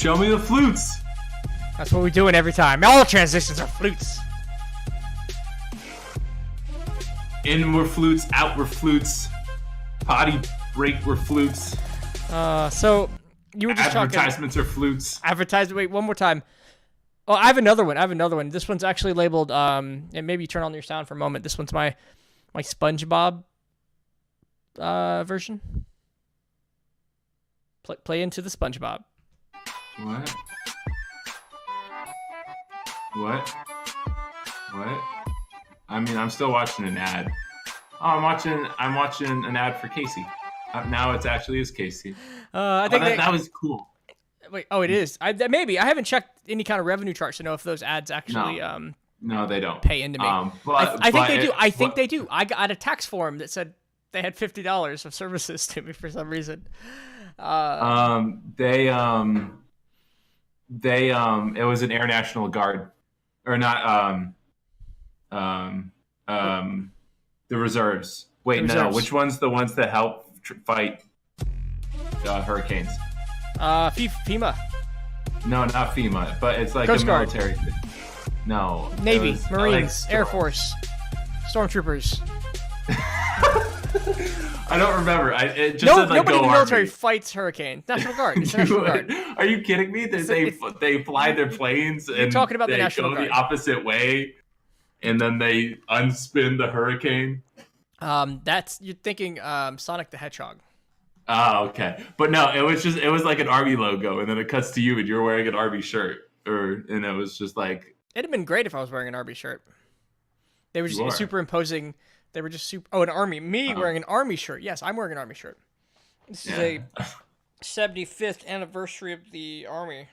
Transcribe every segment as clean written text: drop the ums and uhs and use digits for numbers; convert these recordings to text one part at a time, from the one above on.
Show me the flutes. That's what we're doing every time. All transitions are flutes. In were flutes, out were flutes. Potty break were flutes. So you were just Advertisements are flutes. Advertisement. Wait, one more time. Oh, I have another one. This one's actually labeled. And maybe you turn on your sound for a moment. This one's my SpongeBob version. Play into the SpongeBob. What? What? I mean, I'm still watching an ad. Oh, I'm watching an ad for Casey. Now it's actually is Casey. I think that was cool. Wait, it is. Maybe I haven't checked any kind of revenue charts to know if those ads actually no, they don't pay into me. I think they do. I think they do. I got a tax form that said they had $50 of services to me for some reason. They it was an Air National Guard, or not the reserves. Wait, no, which one's the ones that help fight hurricanes? FEMA. No, not FEMA, but it's like Coast a Guard. military thing. No. Navy, Marines, Air Force, Stormtroopers. I don't remember. It just said, like, nobody in the military Army. Fights hurricanes. National Guard. It's National Guard. Are you kidding me? They fly their planes and talking about the they National go Guard. the opposite way, and then they unspin the hurricane. You're thinking Sonic the Hedgehog. Oh, okay. But no, it was like an Army logo, and then it cuts to you, and you're wearing an Army shirt, and it was just like. It'd have been great if I was wearing an Army shirt. They were just superimposing. They were just an Army. Me wearing an Army shirt. Yes, I'm wearing an Army shirt. This is a 75th anniversary of the Army.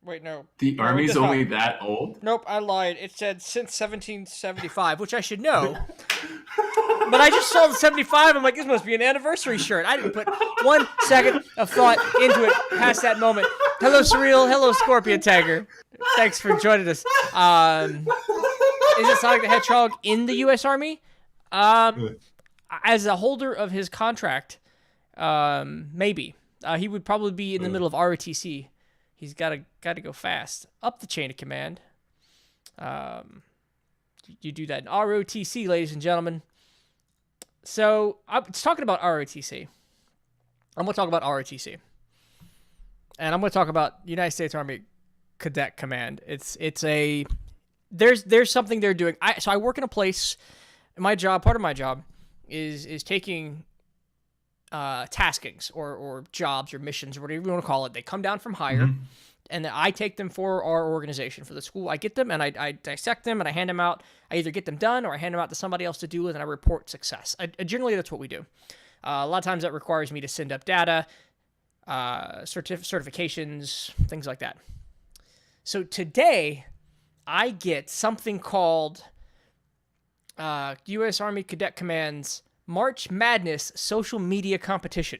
Wait, no. The Army's only that old? Nope, I lied. It said since 1775, which I should know. But I just saw the 75. I'm like, this must be an anniversary shirt. I didn't put 1 second of thought into it past that moment. Hello, Surreal. Hello, Scorpion Tiger. Thanks for joining us. Is it Sonic the Hedgehog in the U.S. Army? As a holder of his contract, maybe. He would probably be in the middle of ROTC. He's got to go fast. Up the chain of command. You do that in ROTC, ladies and gentlemen. So, I'm talking about ROTC. I'm going to talk about ROTC. And I'm going to talk about United States Army Cadet Command. There's something they're doing. So I work in a place. Part of my job is taking taskings or jobs or missions or whatever you want to call it. They come down from higher, and then I take them for our organization, for the school. I get them and I dissect them and I hand them out. I either get them done or I hand them out to somebody else to do with, and I report success. Generally, that's what we do. A lot of times that requires me to send up data, certifications, things like that. So today, I get something called U.S. Army Cadet Command's March Madness Social Media Competition.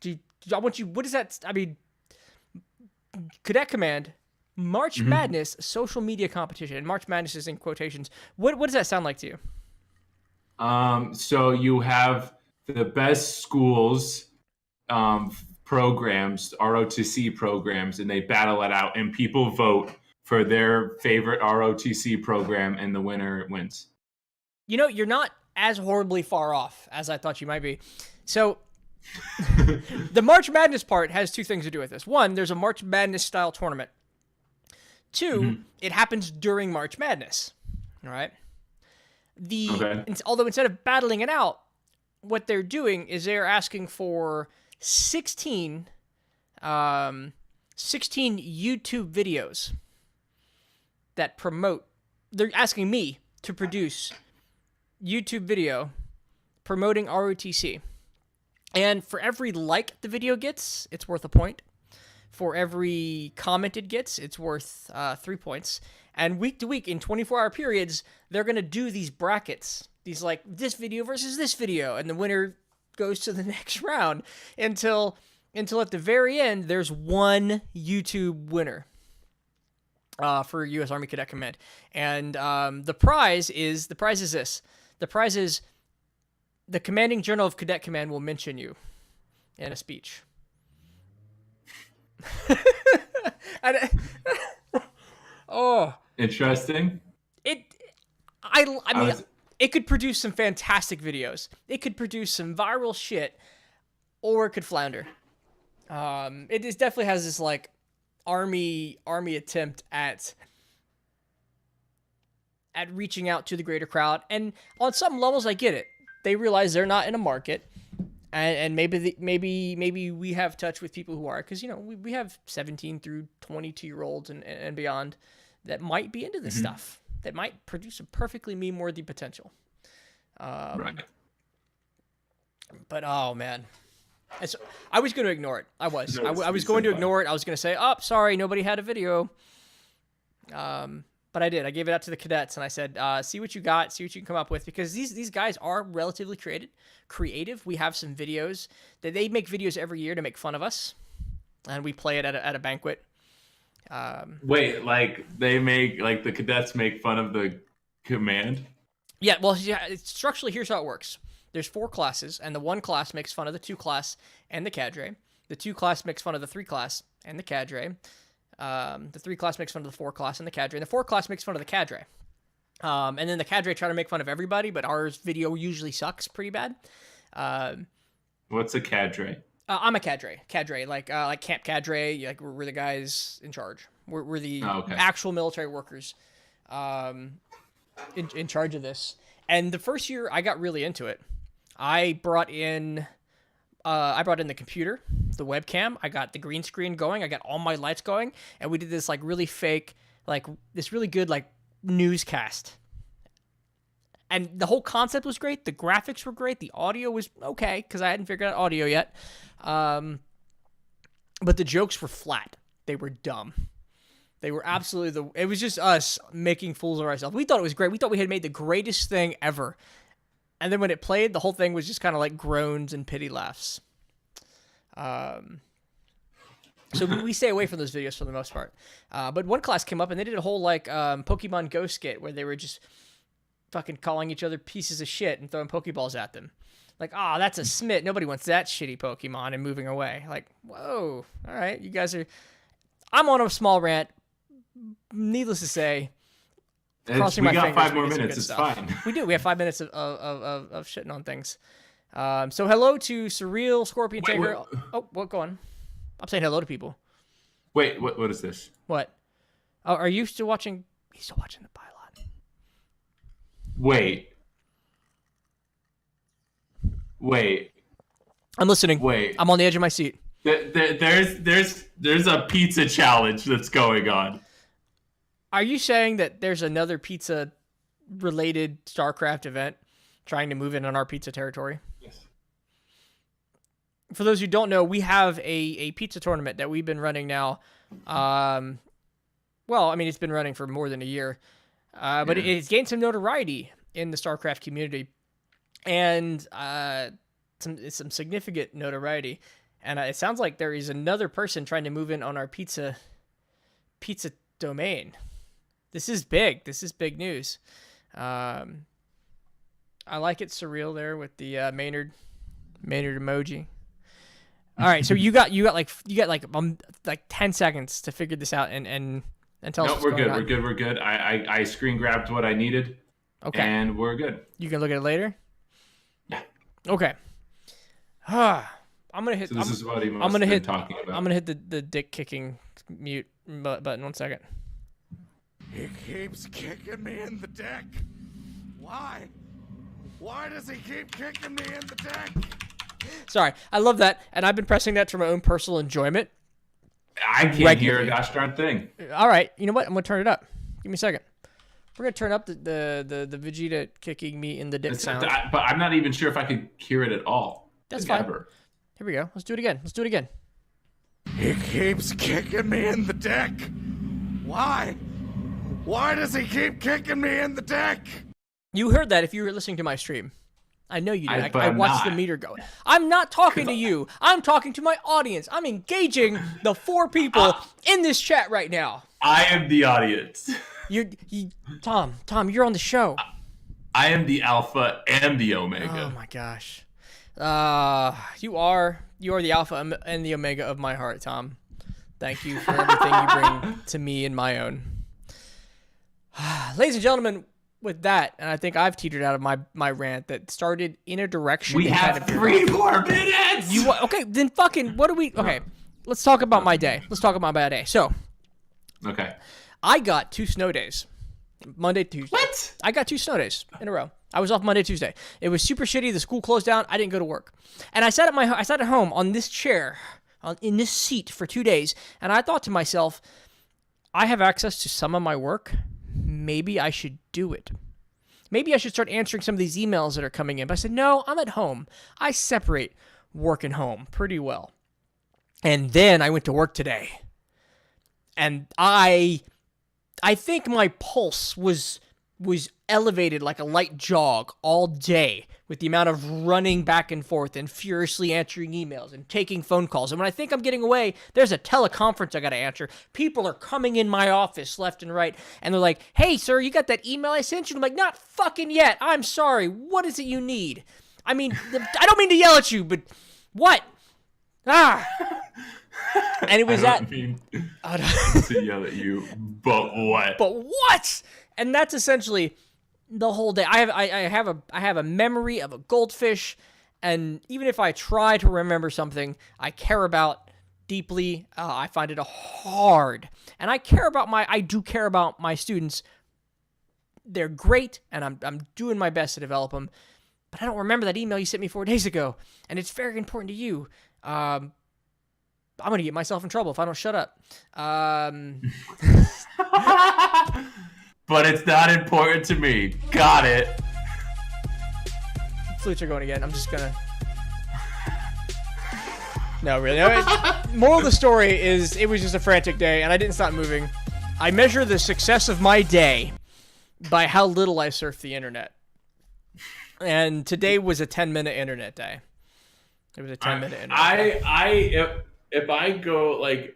What is that? I mean, Cadet Command, March Madness Social Media Competition. And March Madness is in quotations. What does that sound like to you? So you have the best schools programs, ROTC programs, and they battle it out, and people vote for their favorite ROTC program, and the winner wins. You know, you're not as horribly far off as I thought you might be. So, the March Madness part has two things to do with this. One, there's a March Madness style tournament. Two, it happens during March Madness. All right? Although instead of battling it out, what they're doing is they're asking for 16 YouTube videos that promote. They're asking me to produce YouTube video promoting ROTC. And for every like the video gets, it's worth a point. For every comment it gets, it's worth 3 points. And week to week, in 24-hour periods, they're going to do these brackets. These, like, this video versus this video. And the winner goes to the next round until at the very end, there's one YouTube winner for U.S. Army Cadet Command. And the prize is this. The prize is the Commanding Journal of Cadet Command will mention you in a speech. Oh, Interesting. I mean, it could produce some fantastic videos. It could produce some viral shit, or it could flounder. It definitely has this like army attempt at reaching out to the greater crowd, and on some levels, I get it. They realize they're not in a market, and maybe we have touch with people who are, because we have 17 through 22-year-olds and beyond that might be into this stuff, that might produce a perfectly meme-worthy potential. Right. But oh man, I was going to ignore it. I was going to fine. ignore it. I was going to say, "Oh, sorry, nobody had a video." But I did. I gave it out to the cadets, and I said, "See what you got. See what you can come up with." Because these guys are relatively creative. We have some videos that they make videos every year to make fun of us, and we play it at a banquet. Wait, like they make, like the cadets make fun of the command? Yeah, well, structurally, here's how it works. There's 4 classes, and the 1 class makes fun of the 2 class and the cadre. The 2 class makes fun of the 3 class and the cadre. The 3 class makes fun of the 4 class and the cadre. And the 4 class makes fun of the cadre. And then the cadre try to make fun of everybody, but ours video usually sucks pretty bad. What's a cadre? I'm a cadre. Cadre, like camp cadre. Like we're the guys in charge. We're the actual military workers in charge of this. And the first year I got really into it. I brought in the computer, the webcam. I got the green screen going. I got all my lights going, and we did this like really fake, like this really good like newscast. And the whole concept was great. The graphics were great. The audio was okay because I hadn't figured out audio yet. But the jokes were flat. They were dumb. They were absolutely it was just us making fools of ourselves. We thought it was great. We thought we had made the greatest thing ever. And then when it played, the whole thing was just kind of like groans and pity laughs. So we stay away from those videos for the most part. But one class came up and they did a whole like Pokemon Go skit where they were just fucking calling each other pieces of shit and throwing Pokeballs at them. Like, oh, that's a Smit. Nobody wants that shitty Pokemon, and moving away. Like, whoa. All right, you guys are... I'm on a small rant. Needless to say... We got 5 more minutes. It's fine. We do. We have 5 minutes of shitting on things. So hello to Surreal, Scorpion Taker. Oh, what? Go on. I'm saying hello to people. Wait, what is this? What? Oh, are you still watching? He's still watching the pylon. Wait. I'm listening. Wait. I'm on the edge of my seat. There's a pizza challenge that's going on. Are you saying that there's another pizza-related StarCraft event trying to move in on our pizza territory? Yes. For those who don't know, we have a pizza tournament that we've been running now. Well, I mean, it's been running for more than a year. But it's gained some notoriety in the StarCraft community. And some significant notoriety. And it sounds like there is another person trying to move in on our pizza domain. This is big. This is big news. I like it surreal there with the Maynard emoji. All right, so you got like 10 seconds to figure this out and tell us what's going on. We're good. I screen grabbed what I needed. Okay. And we're good. You can look at it later? Yeah. Okay. I'm gonna hit. So this is what he must I'm gonna have hit. been talking about. I'm gonna hit the dick kicking mute button. 1 second. He keeps kicking me in the dick. Why? Why does he keep kicking me in the dick? Sorry, I love that, and I've been pressing that for my own personal enjoyment. I can't hear a gosh darn thing. All right, you know what? I'm gonna turn it up. Give me a second. We're gonna turn up the Vegeta kicking me in the dick sound. But I'm not even sure if I could hear it at all. That's fine. Ever. Here we go. Let's do it again. He keeps kicking me in the dick. Why? Why does he keep kicking me in the dick? You heard that if you were listening to my stream. I know you did. I watched the meter go. I'm not talking to you. I'm talking to my audience. I'm engaging the 4 people in this chat right now. I am the audience. Tom, you're on the show. I am the alpha and the omega. Oh my gosh. You are the alpha and the omega of my heart, Tom. Thank you for everything you bring to me and my own. Ladies and gentlemen, with that, and I think I've teetered out of my rant that started in a direction. We have 3 more minutes. Okay? Then fucking what do we? Okay, let's talk about my day. Let's talk about my day. So, okay, I got 2 snow days, Monday, Tuesday. What? I got 2 snow days in a row. I was off Monday, Tuesday. It was super shitty. The school closed down. I didn't go to work, and I sat at home on this chair, in this seat for 2 days, and I thought to myself, I have access to some of my work. Maybe I should do it. Maybe I should start answering some of these emails that are coming in. But I said, no, I'm at home. I separate work and home pretty well. And then I went to work today. And I think my pulse was elevated like a light jog all day with the amount of running back and forth and furiously answering emails and taking phone calls. And when I think I'm getting away, there's a teleconference I got to answer. People are coming in my office left and right, and they're like, hey, sir, you got that email I sent you? I'm like, not fucking yet. I'm sorry. What is it you need? I mean, I don't mean to yell at you, but what? And it was I don't mean to yell at you, but what? But what? And that's essentially the whole day. I have a memory of a goldfish, and even if I try to remember something I care about deeply, I find it hard. And I do care about my students. They're great, and I'm doing my best to develop them. But I don't remember that email you sent me 4 days ago, and it's very important to you. I'm gonna get myself in trouble if I don't shut up. But it's not important to me. Got it. Flutes are going again. I'm just gonna. No, really. Moral of the story is it was just a frantic day, and I didn't stop moving. I measure the success of my day by how little I surf the internet. And today was a 10-minute internet day. It was a 10-minute internet day. If I go, like,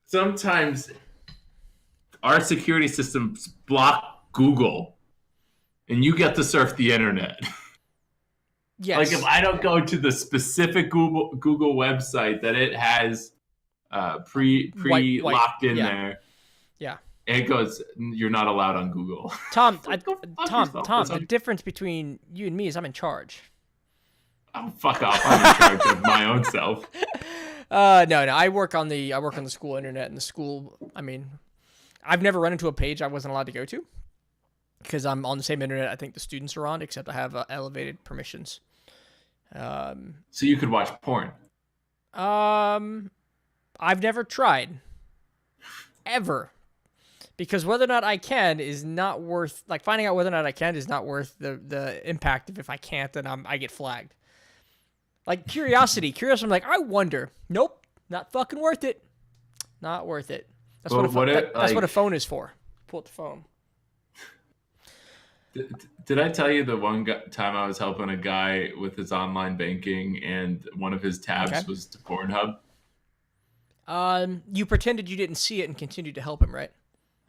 sometimes our security systems block Google, and you get to surf the internet. Yes. Like, if I don't go to the specific Google website that it has locked in there, yeah, it goes, you're not allowed on Google. Tom, the difference between you and me is I'm in charge. Oh, fuck off! I'm in charge of my own self. No. I work on the school internet, and the school. I mean, I've never run into a page I wasn't allowed to go to because I'm on the same internet I think the students are on, except I have elevated permissions. So you could watch porn. I've never tried, ever, because whether or not I can is not worth. Like, finding out whether or not I can is not worth the impact of if I can't, then I get flagged. Like, curiosity. I'm like, I wonder. Nope, not fucking worth it. Not worth it. That's what a phone is for. Pull up the phone. Did I tell you the one time I was helping a guy with his online banking and one of his tabs was to Pornhub? You pretended you didn't see it and continued to help him, right?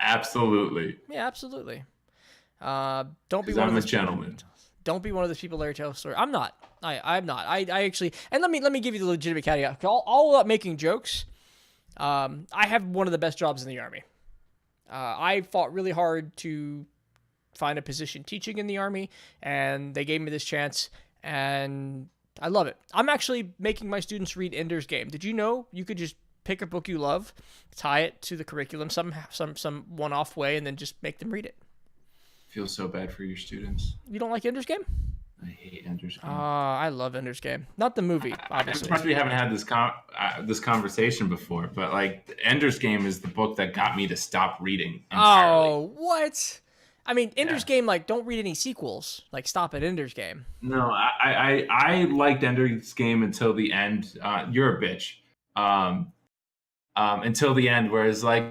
Absolutely. Yeah, absolutely. Don't be one I'm of those a gentleman. Don't be one of those people that tell a story. I'm not. I'm not. I actually, and let me give you the legitimate caveat. All about making jokes. I have one of the best jobs in the Army. I fought really hard to find a position teaching in the Army, and they gave me this chance, and I love it. I'm actually making my students read Ender's Game. Did you know you could just pick a book you love, tie it to the curriculum some one-off way, and then just make them read it? Feel so bad for your students. You don't like Ender's Game? I hate Ender's Game. I love Ender's Game. Not the movie, obviously. I'm surprised we haven't had this conversation before, but like Ender's Game is the book that got me to stop reading entirely. Oh, what? I mean, Ender's Game, like, don't read any sequels. Like, stop at Ender's Game. No, I liked Ender's Game until the end. You're a bitch. Until the end, whereas like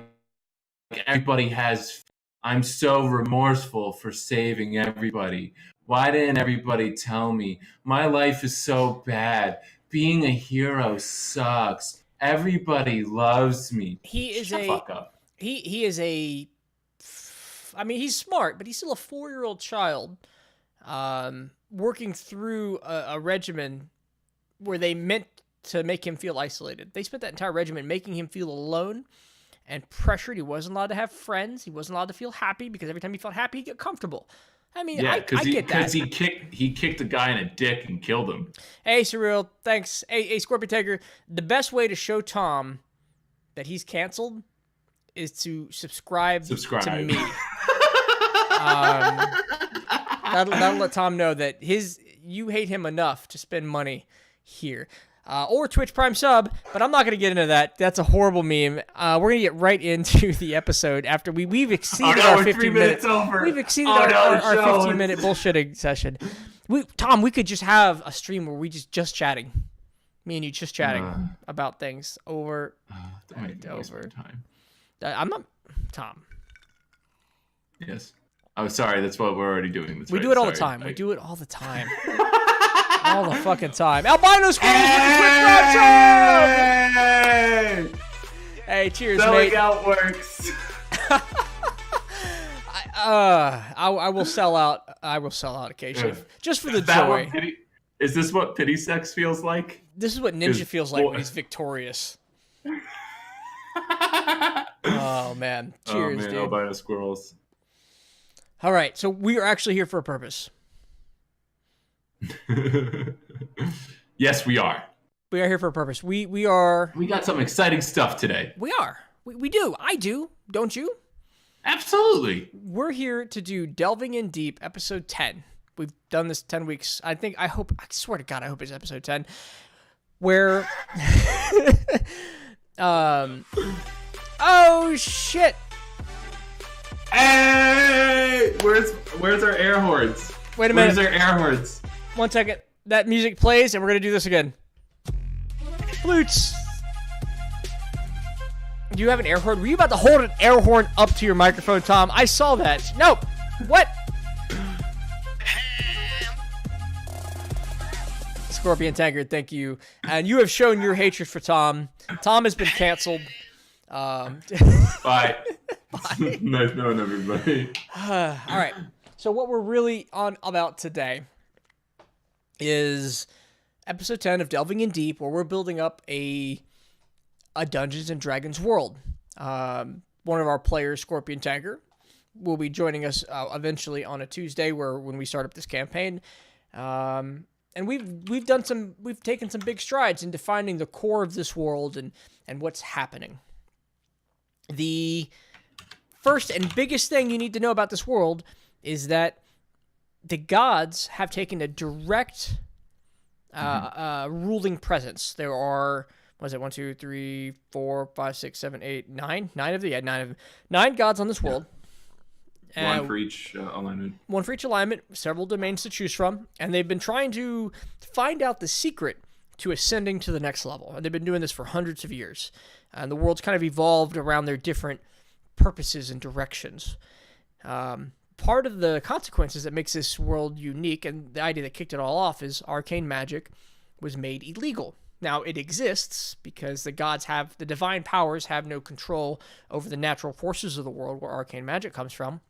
everybody has. I'm so remorseful for saving everybody. Why didn't everybody tell me? My life is so bad. Being a hero sucks. Everybody loves me. Shut the fuck up. He is I mean, he's smart, but he's still a 4-year-old child working through a regimen where they meant to make him feel isolated. They spent that entire regimen making him feel alone and pressured. He wasn't allowed to have friends. He wasn't allowed to feel happy because every time he felt happy, he'd get comfortable. I mean, Yeah, I get that. because he kicked a guy in a dick and killed him. Hey, Surreal, thanks. Hey, Scorpion Tiger, the best way to show Tom that he's canceled is to subscribe to me. That'll let Tom know that you hate him enough to spend money here. Or Twitch Prime sub, but I'm not going to get into that. That's a horrible meme. We're going to get right into the episode after we've exceeded our 15 minutes. Over. We've exceeded our 15-minute bullshitting session. Tom, we could just have a stream where we just chatting. Me and you just chatting about things over and over. Time. I'm not Tom. Yes. Oh, sorry. That's what we're already doing. We do it all the time. We do it all the time. All the fucking time. Albino Squirrels with the Twitch Prime sub! Hey, cheers, Selling mate. out works. I will sell out. I will sell out occasionally, just for the joy. Is this what pity sex feels like? This is what Ninja feels like when he's victorious. Oh man! Cheers, dude. Albino squirrels. All right, so we are actually here for a purpose. Yes, we are. We are here for a purpose. We are. We got some exciting stuff today. We are. We do. I do. Don't you? Absolutely. We're here to do Delving in Deep, episode 10. We've done this 10 weeks. I swear to God, I hope it's episode 10. Where, oh shit. Hey, where's our air horns? Wait a minute. Where's our air horns? 1 second. That music plays, and we're going to do this again. Flutes. Do you have an air horn? Were you about to hold an air horn up to your microphone, Tom? I saw that. No. What? Scorpion Tankard, thank you. And you have shown your hatred for Tom. Tom has been canceled. Bye. Bye. Nice knowing everybody. All right. So what we're really on about today is episode 10 of Delving in Deep, where we're building up a Dungeons and Dragons world. One of our players, Scorpion Tiger, will be joining us eventually on a Tuesday when we start up this campaign. And we've taken some big strides in defining the core of this world and what's happening. The first and biggest thing you need to know about this world is that the gods have taken a direct ruling presence. There are, what is it, 1, 2, 3, 4, 5, 6, 7, 8, 9? 9 of them. Yeah, 9 of them. 9 gods on this world. One for each alignment. One for each alignment, several domains to choose from, and they've been trying to find out the secret to ascending to the next level. And they've been doing this for hundreds of years. And the world's kind of evolved around their different purposes and directions. Part of the consequences that makes this world unique, and the idea that kicked it all off, is arcane magic was made illegal. Now, it exists because the gods the divine powers have no control over the natural forces of the world where arcane magic comes from.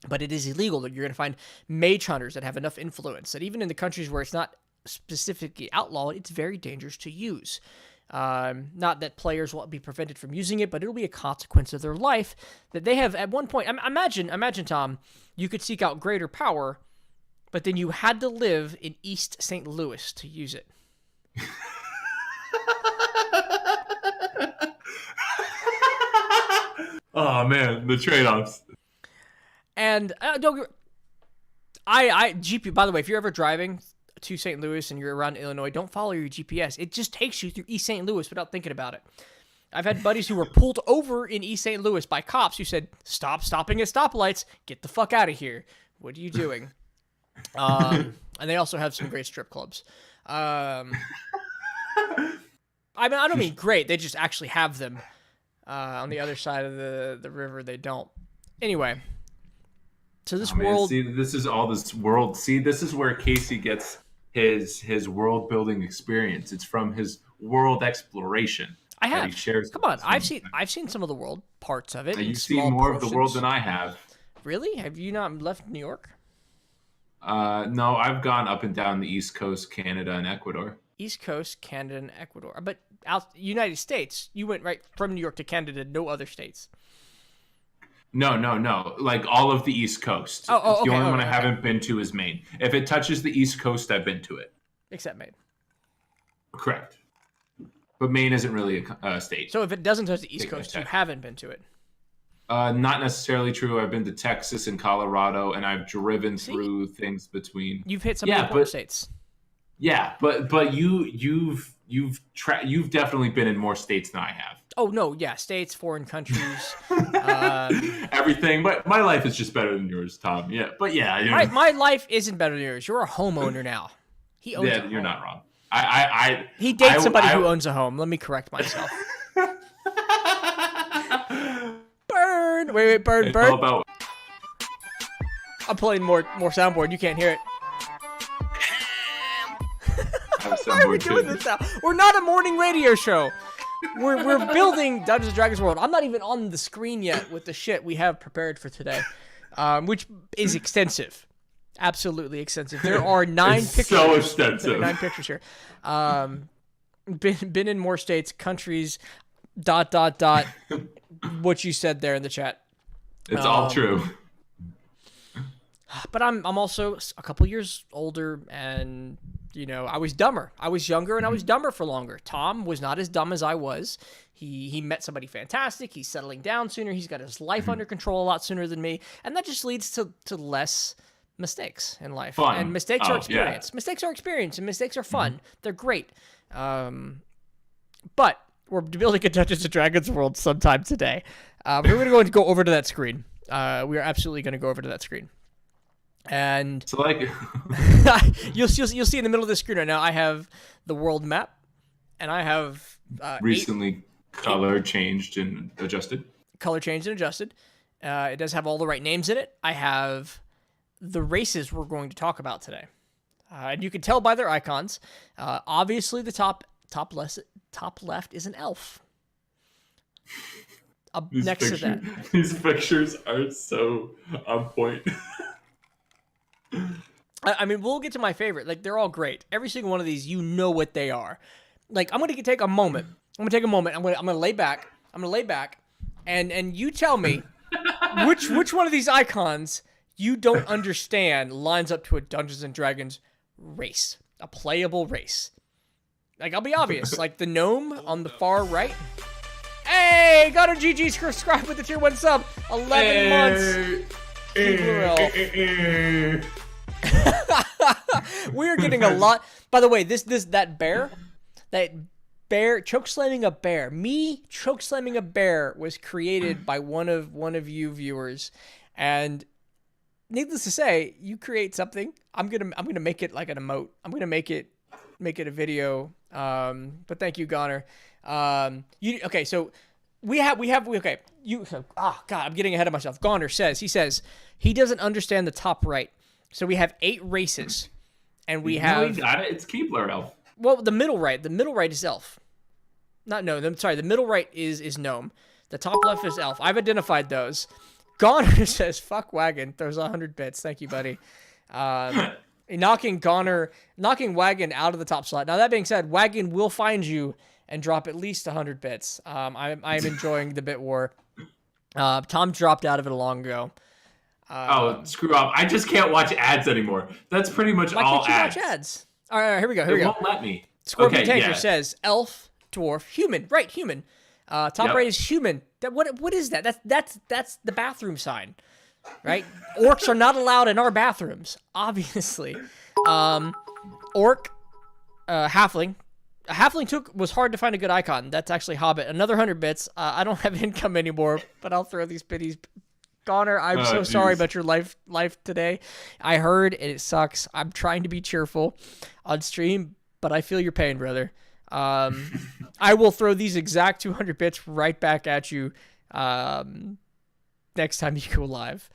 But it is illegal. You're going to find mage hunters that have enough influence that even in the countries where it's not specifically outlawed, it's very dangerous to use. Not that players will be prevented from using it, but it'll be a consequence of their life that they have at one point. Imagine, Tom, you could seek out greater power, but then you had to live in East St. Louis to use it. Oh man, the trade-offs. And GP. By the way, if you're ever driving to St. Louis and you're around Illinois, don't follow your GPS. It just takes you through East St. Louis without thinking about it. I've had buddies who were pulled over in East St. Louis by cops who said, stopping at stoplights, get the fuck out of here. What are you doing? And they also have some great strip clubs. I don't mean great. They just actually have them. On the other side of the river, they don't. Anyway, so this world... See, this is all this world. See, this is where Casey gets his world building experience. It's from his world exploration. I have. He shares. Come on, I've seen some of the world, parts of it. You've seen more of the world than I have. Really? Have you not left New York? No, I've gone up and down the East Coast, Canada and Ecuador. East Coast, Canada, and Ecuador. But out United States, you went right from New York to Canada, no other states. No. Like all of the East Coast. Oh, The okay, only one I okay. haven't been to is Maine. If it touches the East Coast, I've been to it. Except Maine. Correct. But Maine isn't really a state. So if it doesn't touch the East Take that Coast, you back. haven't been to it. Not necessarily true. I've been to Texas and Colorado, and I've driven through things between. You've hit some of the important states. Yeah, but you've definitely been in more states than I have. Oh no, yeah, states, foreign countries. Everything, but my life is just better than yours, Tom. Yeah, but yeah, My life isn't better than yours. You're a homeowner now. He owns a yeah, home. you're not wrong. He dates somebody who owns a home. Let me correct myself. Burn! Wait, burn. It's all about I'm playing more soundboard. You can't hear it. Why are we doing this now? We're not a morning radio show. We're building Dungeons and Dragons World. I'm not even on the screen yet with the shit we have prepared for today, which is extensive. Absolutely extensive. There are 9 It's pictures. so extensive. 9 pictures here. Been in more states, countries. ... What you said there in the chat. It's all true. But I'm also a couple years older, and I was dumber. I was younger, and I was dumber for longer. Tom was not as dumb as I was. He met somebody fantastic. He's settling down sooner. He's got his life under control a lot sooner than me, and that just leads to less mistakes in life. Fun. And mistakes are Yeah. experience. Mistakes are experience, and mistakes are fun. They're great. But we're building a Dungeons and Dragons world sometime today. We're going to go over to that screen. We are absolutely going to go over to that screen. And So like, you'll see in the middle of the screen right now, I have the world map, and I have recently color changed and adjusted. color changed and adjusted. It does have all the right names in it. I have the races we're going to talk about today. And you can tell by their icons. Obviously, the top left is an elf. Next to that. These pictures are so on point. I mean, we'll get to my favorite. Like, they're all great. Every single one of these, you know what they are. Like, I'm going to take a moment. I'm going to lay back. And you tell me which one of these icons you don't understand lines up to a Dungeons and Dragons race, a playable race. Like, I'll be obvious. Like, the gnome on the far right. Hey, got a GG subscribe with the tier 1 sub. 11 months. We're getting a lot. By the way, that bear chokeslamming a bear. Me chokeslamming a bear was created by one of you viewers, and needless to say, you create something. I'm gonna make it like an emote. I'm gonna make it a video. But thank you, Goner. Okay, so okay. God, I'm getting ahead of myself. Goner says he doesn't understand the top right. So we have 8 races, and we have. You got it. It's Keebler Elf. Well, the middle right is elf. The middle right is gnome. The top left is elf. I've identified those. Goner says, "Fuck Wagon." Throws 100 bits. Thank you, buddy. Knocking Wagon out of the top slot. Now that being said, Wagon will find you and drop at least 100 bits. I'm enjoying the bit war. Tom dropped out of it long ago. Screw up. I just can't watch ads anymore. That's pretty much all Why can't you ads. watch ads? All right, here we go. It won't let me. Scorpion Okay, Tanker yeah. says elf, dwarf, human. Right, human. Top Yep. right is human. What is that? That's the bathroom sign, right? Orcs are not allowed in our bathrooms, obviously. Orc, halfling. A halfling was hard to find a good icon. That's actually Hobbit. Another 100 bits. I don't have income anymore, but I'll throw these biddies. Goner, I'm so sorry about your life today. I heard and it sucks. I'm trying to be cheerful on stream, but I feel your pain, brother. I will throw these exact 200 bits right back at you next time you go live.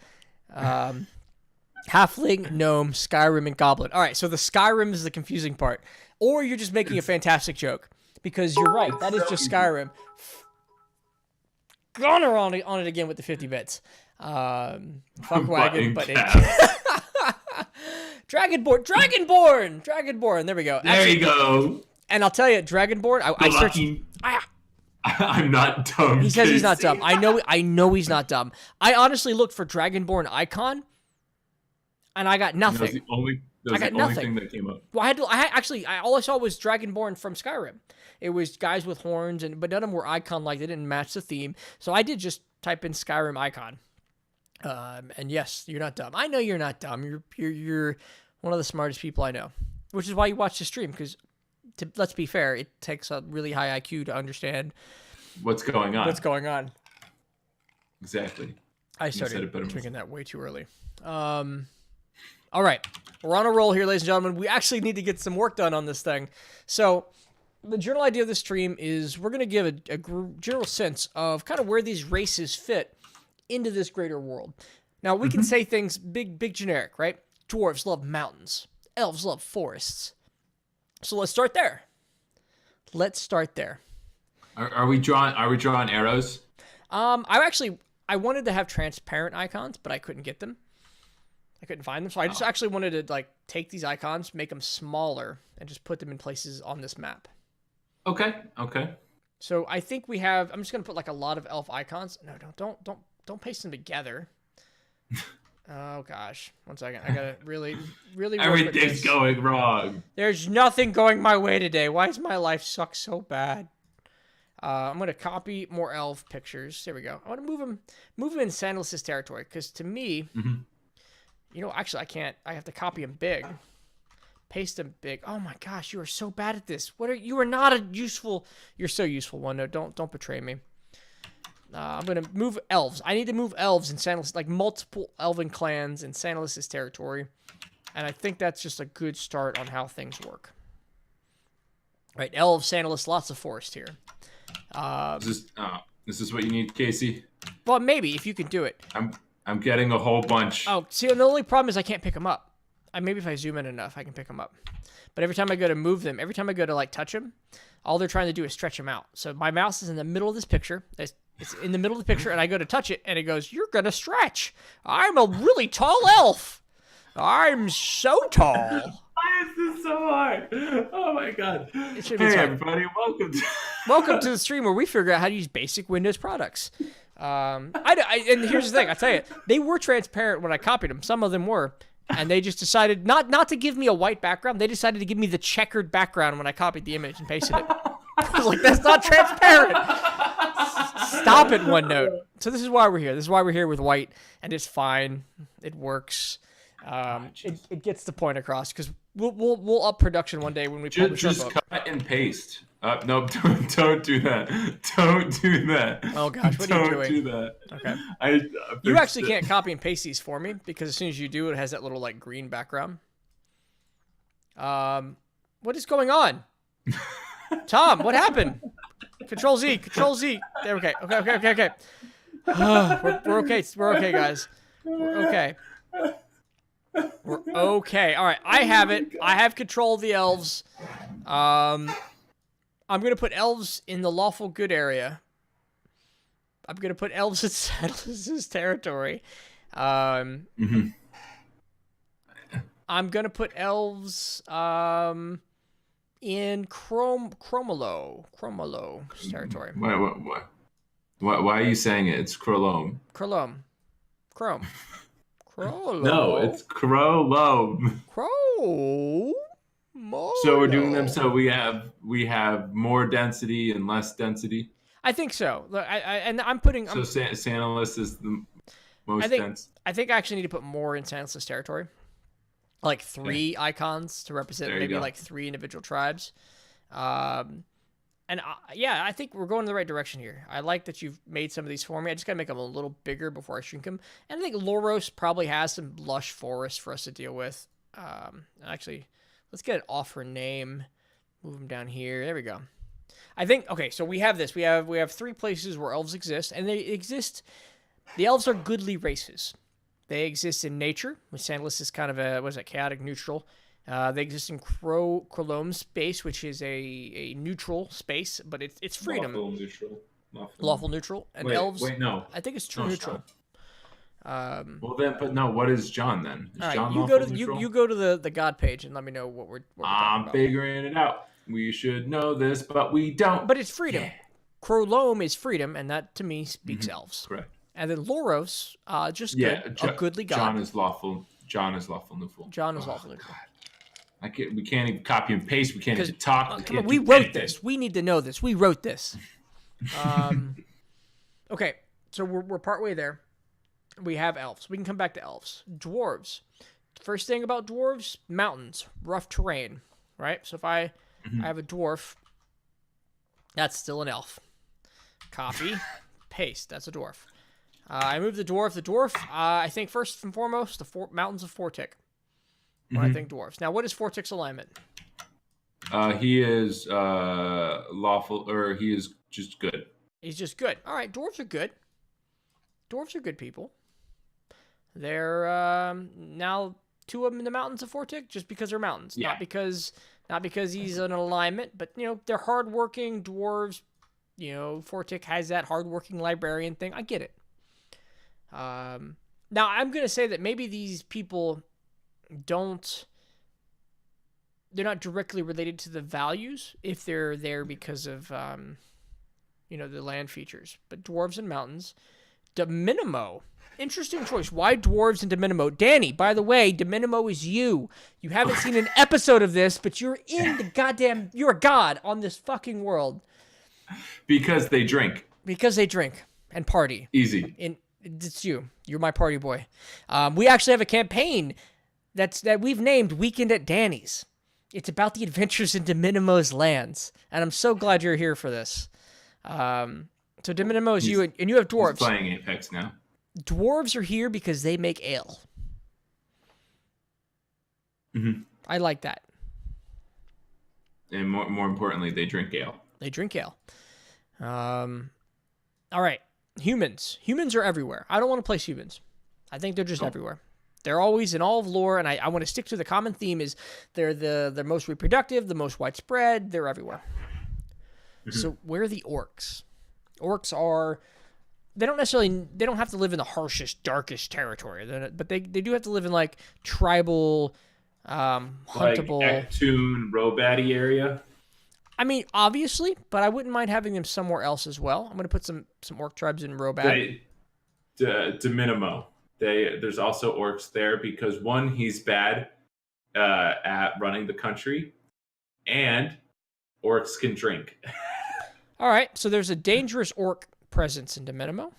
Halfling, gnome, Skyrim, and goblin. All right, so the Skyrim is the confusing part. Or you're just making a fantastic joke. Because you're right, that is just Skyrim. Goner on it again with the 50 bits. Fuck Wagon, but Dragonborn. There we go. There you go. And I'll tell you, Dragonborn. I searched. I'm not dumb. He says he's not Casey. dumb. I know he's not dumb. I honestly looked for Dragonborn icon, and I got That nothing. was the only thing that came up. Well, all I saw was Dragonborn from Skyrim. It was guys with horns, but none of them were icon-like. They didn't match the theme. So I did just type in Skyrim icon. And yes, you're not dumb. I know you're not dumb. You're one of the smartest people I know, which is why you watch the stream. Because let's be fair, it takes a really high IQ to understand What's going on? Exactly. I said started it better drinking that way too early. All right, we're on a roll here, ladies and gentlemen. We actually need to get some work done on this thing. So the general idea of the stream is we're going to give a general sense of kind of where these races fit into this greater world. Now, we can say things big generic, right? Dwarves love mountains. Elves love forests. So let's start there. Are we drawing arrows? I wanted to have transparent icons, but I couldn't get them. I couldn't find them, so I just actually wanted to take these icons, make them smaller, and just put them in places on this map. Okay. So I think we have. I'm just gonna put a lot of elf icons. No, don't paste them together. Oh gosh, 1 second. I gotta really work with Everything's this. going wrong. There's nothing going my way today. Why does my life suck so bad? I'm gonna copy more elf pictures. There we go. I want to move them in Sandalus' territory because to me, actually I can't. I have to copy them big, paste them big. Oh my gosh, you are so bad at this. You are not a useful. You're so useful, OneNote. Don't betray me. I'm gonna move elves. I need to move elves in Sandalus, multiple elven clans in Sandalus' territory, and I think that's just a good start on how things work. Right, elves, Sandalus, lots of forest here. This is what you need, Casey. Well, maybe if you can do it. I'm getting a whole bunch. Oh, see, the only problem is I can't pick them up. Maybe if I zoom in enough, I can pick them up. But every time I go to move them, every time I go to touch them, all they're trying to do is stretch them out. So my mouse is in the middle of this picture. It's in the middle of the picture, and I go to touch it, and it goes, "You're gonna stretch. I'm a really tall elf. I'm so tall." Why is this so hard? Oh my god. It should be Hey fun. everybody, Welcome to the stream where we figure out how to use basic Windows products. And here's the thing, I tell you, they were transparent when I copied them. Some of them were, and they just decided not to give me a white background. They decided to give me the checkered background when I copied the image and pasted it. I was like, that's not transparent. Stop it, OneNote. So this is why we're here. This is why we're here with white, and it's fine. It works. It gets the point across because we'll up production one day when we publish our just book. cut and paste. No, don't do that. Don't do that. Oh gosh, what are you doing? Don't do that. Okay. You actually can't copy and paste these for me because as soon as you do, it has that little green background. What is going on? Tom, what happened? Control Z. There, okay. We're okay. We're okay, guys. We're okay. We're okay. All right, I have it. I have control of the elves. I'm gonna put elves in the lawful good area. I'm gonna put elves in Sandalus' territory. I'm gonna put elves in Chromalo territory. Why are you saying it? It's Krolome. Chrome. No, it's Krolome. So we're doing them so we have more density and less density. I think so. I'm putting. So Sandalus is the most dense. I think I actually need to put more in Sandalus' territory. 3 icons to represent maybe 3 individual tribes. I think we're going in the right direction here. I like that you've made some of these for me. I just gotta make them a little bigger before I shrink them. And I think Loros probably has some lush forest for us to deal with. Actually, let's get an offer name. Move them down here. There we go. I think, okay, so we have this. We have 3 places where elves exist, and they exist. The elves are goodly races. They exist in nature, which Sandalus is kind of chaotic neutral. They exist in Krolome space, which is a neutral space, but it's freedom. Lawful neutral. And elves. Wait, no. I think it's true neutral. Well then, but no. What is John then? Is All right, John you lawful go to neutral? you go to the God page and let me know what we're talking I'm about. figuring it out. We should know this, but we don't. But it's freedom. Yeah. Krolom is freedom, and that to me speaks elves. Correct. And then Loros, just Yeah, good, a goodly god. John is lawful. John is lawful neutral. John is lawful neutral. We can't even copy and paste. We can't even talk. Come on, we wrote this. We need to know this. We wrote this. Okay, so we're partway there. We have elves. We can come back to elves. Dwarves. First thing about dwarves, mountains, rough terrain, right? So if I have a dwarf, that's still an elf. Copy, paste, that's a dwarf. I move the dwarf. The dwarf, I think first and foremost, the mountains of Fortic. When I think dwarves. Now, what is Fortic's alignment? He is lawful, or he is just good. He's just good. All right, dwarves are good. Dwarves are good people. They're now two of them in the mountains of Fortic just because they're mountains, Yeah. not because he's an alignment, but they're hardworking dwarves. Fortic has that hardworking librarian thing. I get it. Now I'm gonna say that maybe these people they're not directly related to the values if they're there because of the land features. But dwarves and mountains. Dominimo. Interesting choice. Why dwarves and Dominimo? Danny, by the way, Dominimo is you. You haven't seen an episode of this, but you're you're a god on this fucking world. Because they drink. Because they drink and party. Easy. It's you. You're my party boy. We actually have a campaign that we've named Weekend at Danny's. It's about the adventures in Dominimo's lands, and I'm so glad you're here for this. So Dominimo is you, and you have dwarves. He's playing Apex now. Dwarves are here because they make ale. I like that. And more importantly, they drink ale. They drink ale. All right. Humans. Humans are everywhere. I don't want to place humans. I think they're just everywhere. They're always in all of lore, and I want to stick to the common theme is they're the most reproductive, the most widespread. They're everywhere. So where are the orcs? Orcs are... They don't have to live in the harshest, darkest territory, but they do have to live in like tribal, huntable... Like Actun, Robati area? I mean, obviously, but I wouldn't mind having them somewhere else as well. I'm going to put some orc tribes in Robat. Dominimo. There's also orcs there because one, he's bad at running the country, and orcs can drink. All right, so there's a dangerous orc presence in Dominimo.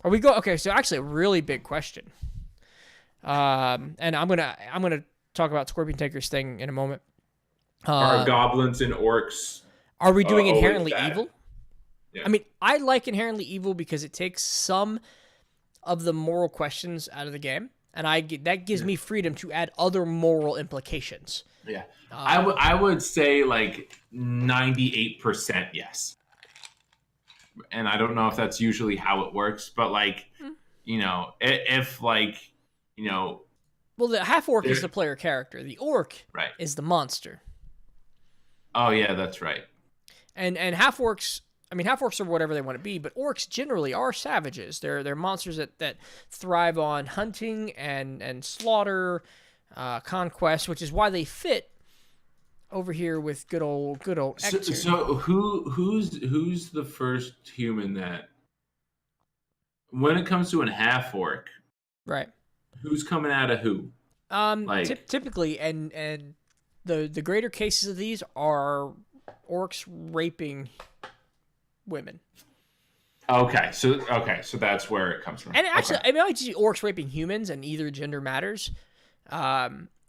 Okay, so actually a really big question. And I'm gonna talk about Scorpion Taker's thing in a moment. Are goblins and orcs? Are we doing always inherently bad? evil? Yeah. I mean, I like inherently evil because it takes some of the moral questions out of the game, and that gives me freedom to add other moral implications. Yeah, I would say like 98% yes. And I don't know if that's usually how it works, but like, if like, well, the half orc is the player character. The orc is the monster. Oh yeah, that's right. And half orcs, I mean, half orcs are whatever they want to be, but orcs generally are savages. They're monsters that thrive on hunting and slaughter, conquest, which is why they fit over here with good old Ector. So who's the first human that, when it comes to an half orc, right? Who's coming out of who? Typically, and the greater cases of these are orcs raping women. Okay, so that's where it comes from. And actually, I mean, I see orcs raping humans, and either gender matters.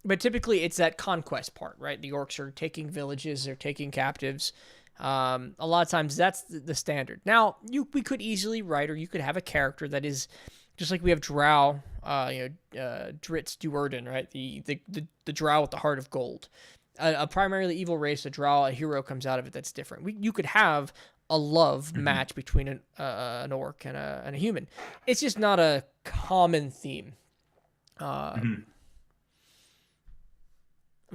But typically, it's that conquest part, right? The orcs are taking villages, they're taking captives. A lot of times, that's the standard. Now, we could easily write, or you could have a character that is just like we have Drow, Dritz Duerden, right? The Drow with the heart of gold. A primarily evil race, a Drow, a hero comes out of it that's different. You could have a love match between an orc and a human. It's just not a common theme. I'm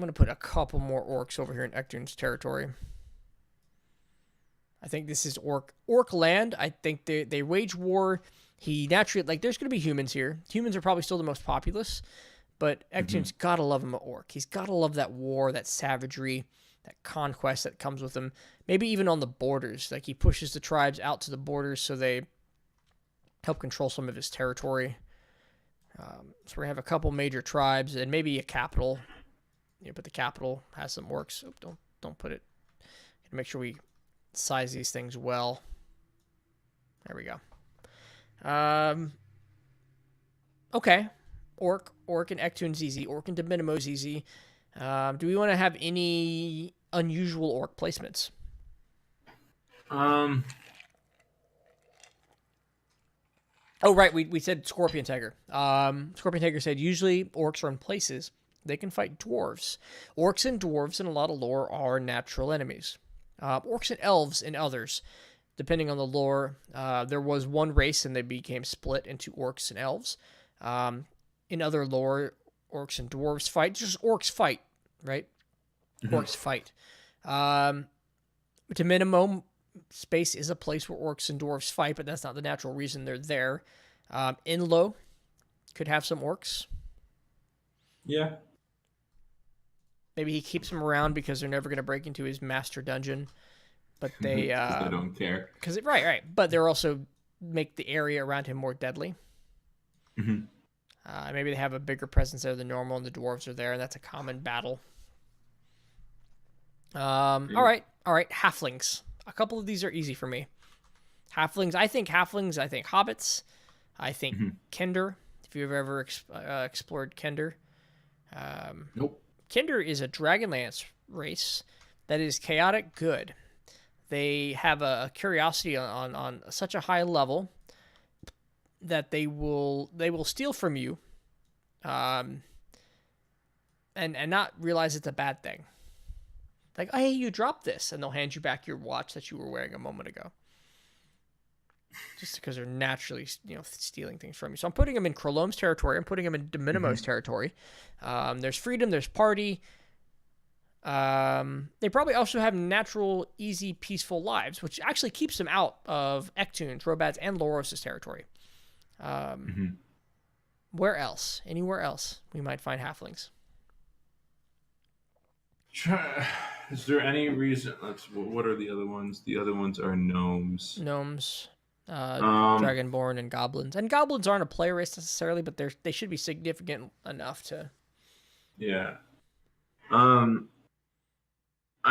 going to put a couple more orcs over here in Ectern's territory. I think this is orc land. I think they wage war He naturally, like, there's going to be humans here. Humans are probably still the most populous, but Ectoon's gotta love him an orc. He's gotta love that war, that savagery, that conquest that comes with him. Maybe even on the borders. Like, he pushes the tribes out to the borders so they help control some of his territory. So we have a couple major tribes and maybe a capital. Yeah, but the capital has some orcs. Oh, don't put it. Gotta make sure we size these things well. There we go. Okay. Orc and Ectoon's easy. Orc and Deminimo's easy. Do we want to have any unusual orc placements? Oh, right. We said Scorpion Tiger. Scorpion Tiger said usually orcs are in places they can fight dwarves. Orcs and dwarves in a lot of lore are natural enemies. Orcs and elves in others, depending on the lore. There was one race and they became split into orcs and elves. In other lore, orcs and dwarves fight. Just orcs fight, right? Orcs fight. To minimum, space is a place where orcs and dwarves fight, but that's not the natural reason they're there. Inlo could have some orcs. Yeah. Maybe he keeps them around because they're never going to break into his master dungeon. But they... they don't care. Right. But they're also make the area around him more deadly. Maybe they have a bigger presence there than normal, and the dwarves are there, and that's a common battle. All right. Halflings. A couple of these are easy for me. Halflings. I think hobbits. I think Kender. If you've ever explored Kender. Nope. Kender is a Dragonlance race that is chaotic good. They have a curiosity on such a high level that they will steal from you, and not realize it's a bad thing. Like, oh, hey, you dropped this, and they'll hand you back your watch that you were wearing a moment ago. Just because they're naturally, stealing things from you. So I'm putting them in Krolom's territory. I'm putting them in Dominimo's territory. There's freedom. There's party. They probably also have natural, easy, peaceful lives, which actually keeps them out of Ectoon's, Robad's, and Loros' territory. Where else? Anywhere else we might find halflings? Is there any reason? What are the other ones? The other ones are gnomes. Dragonborn, and goblins. And goblins aren't a player race necessarily, but they should be significant enough to. Yeah. I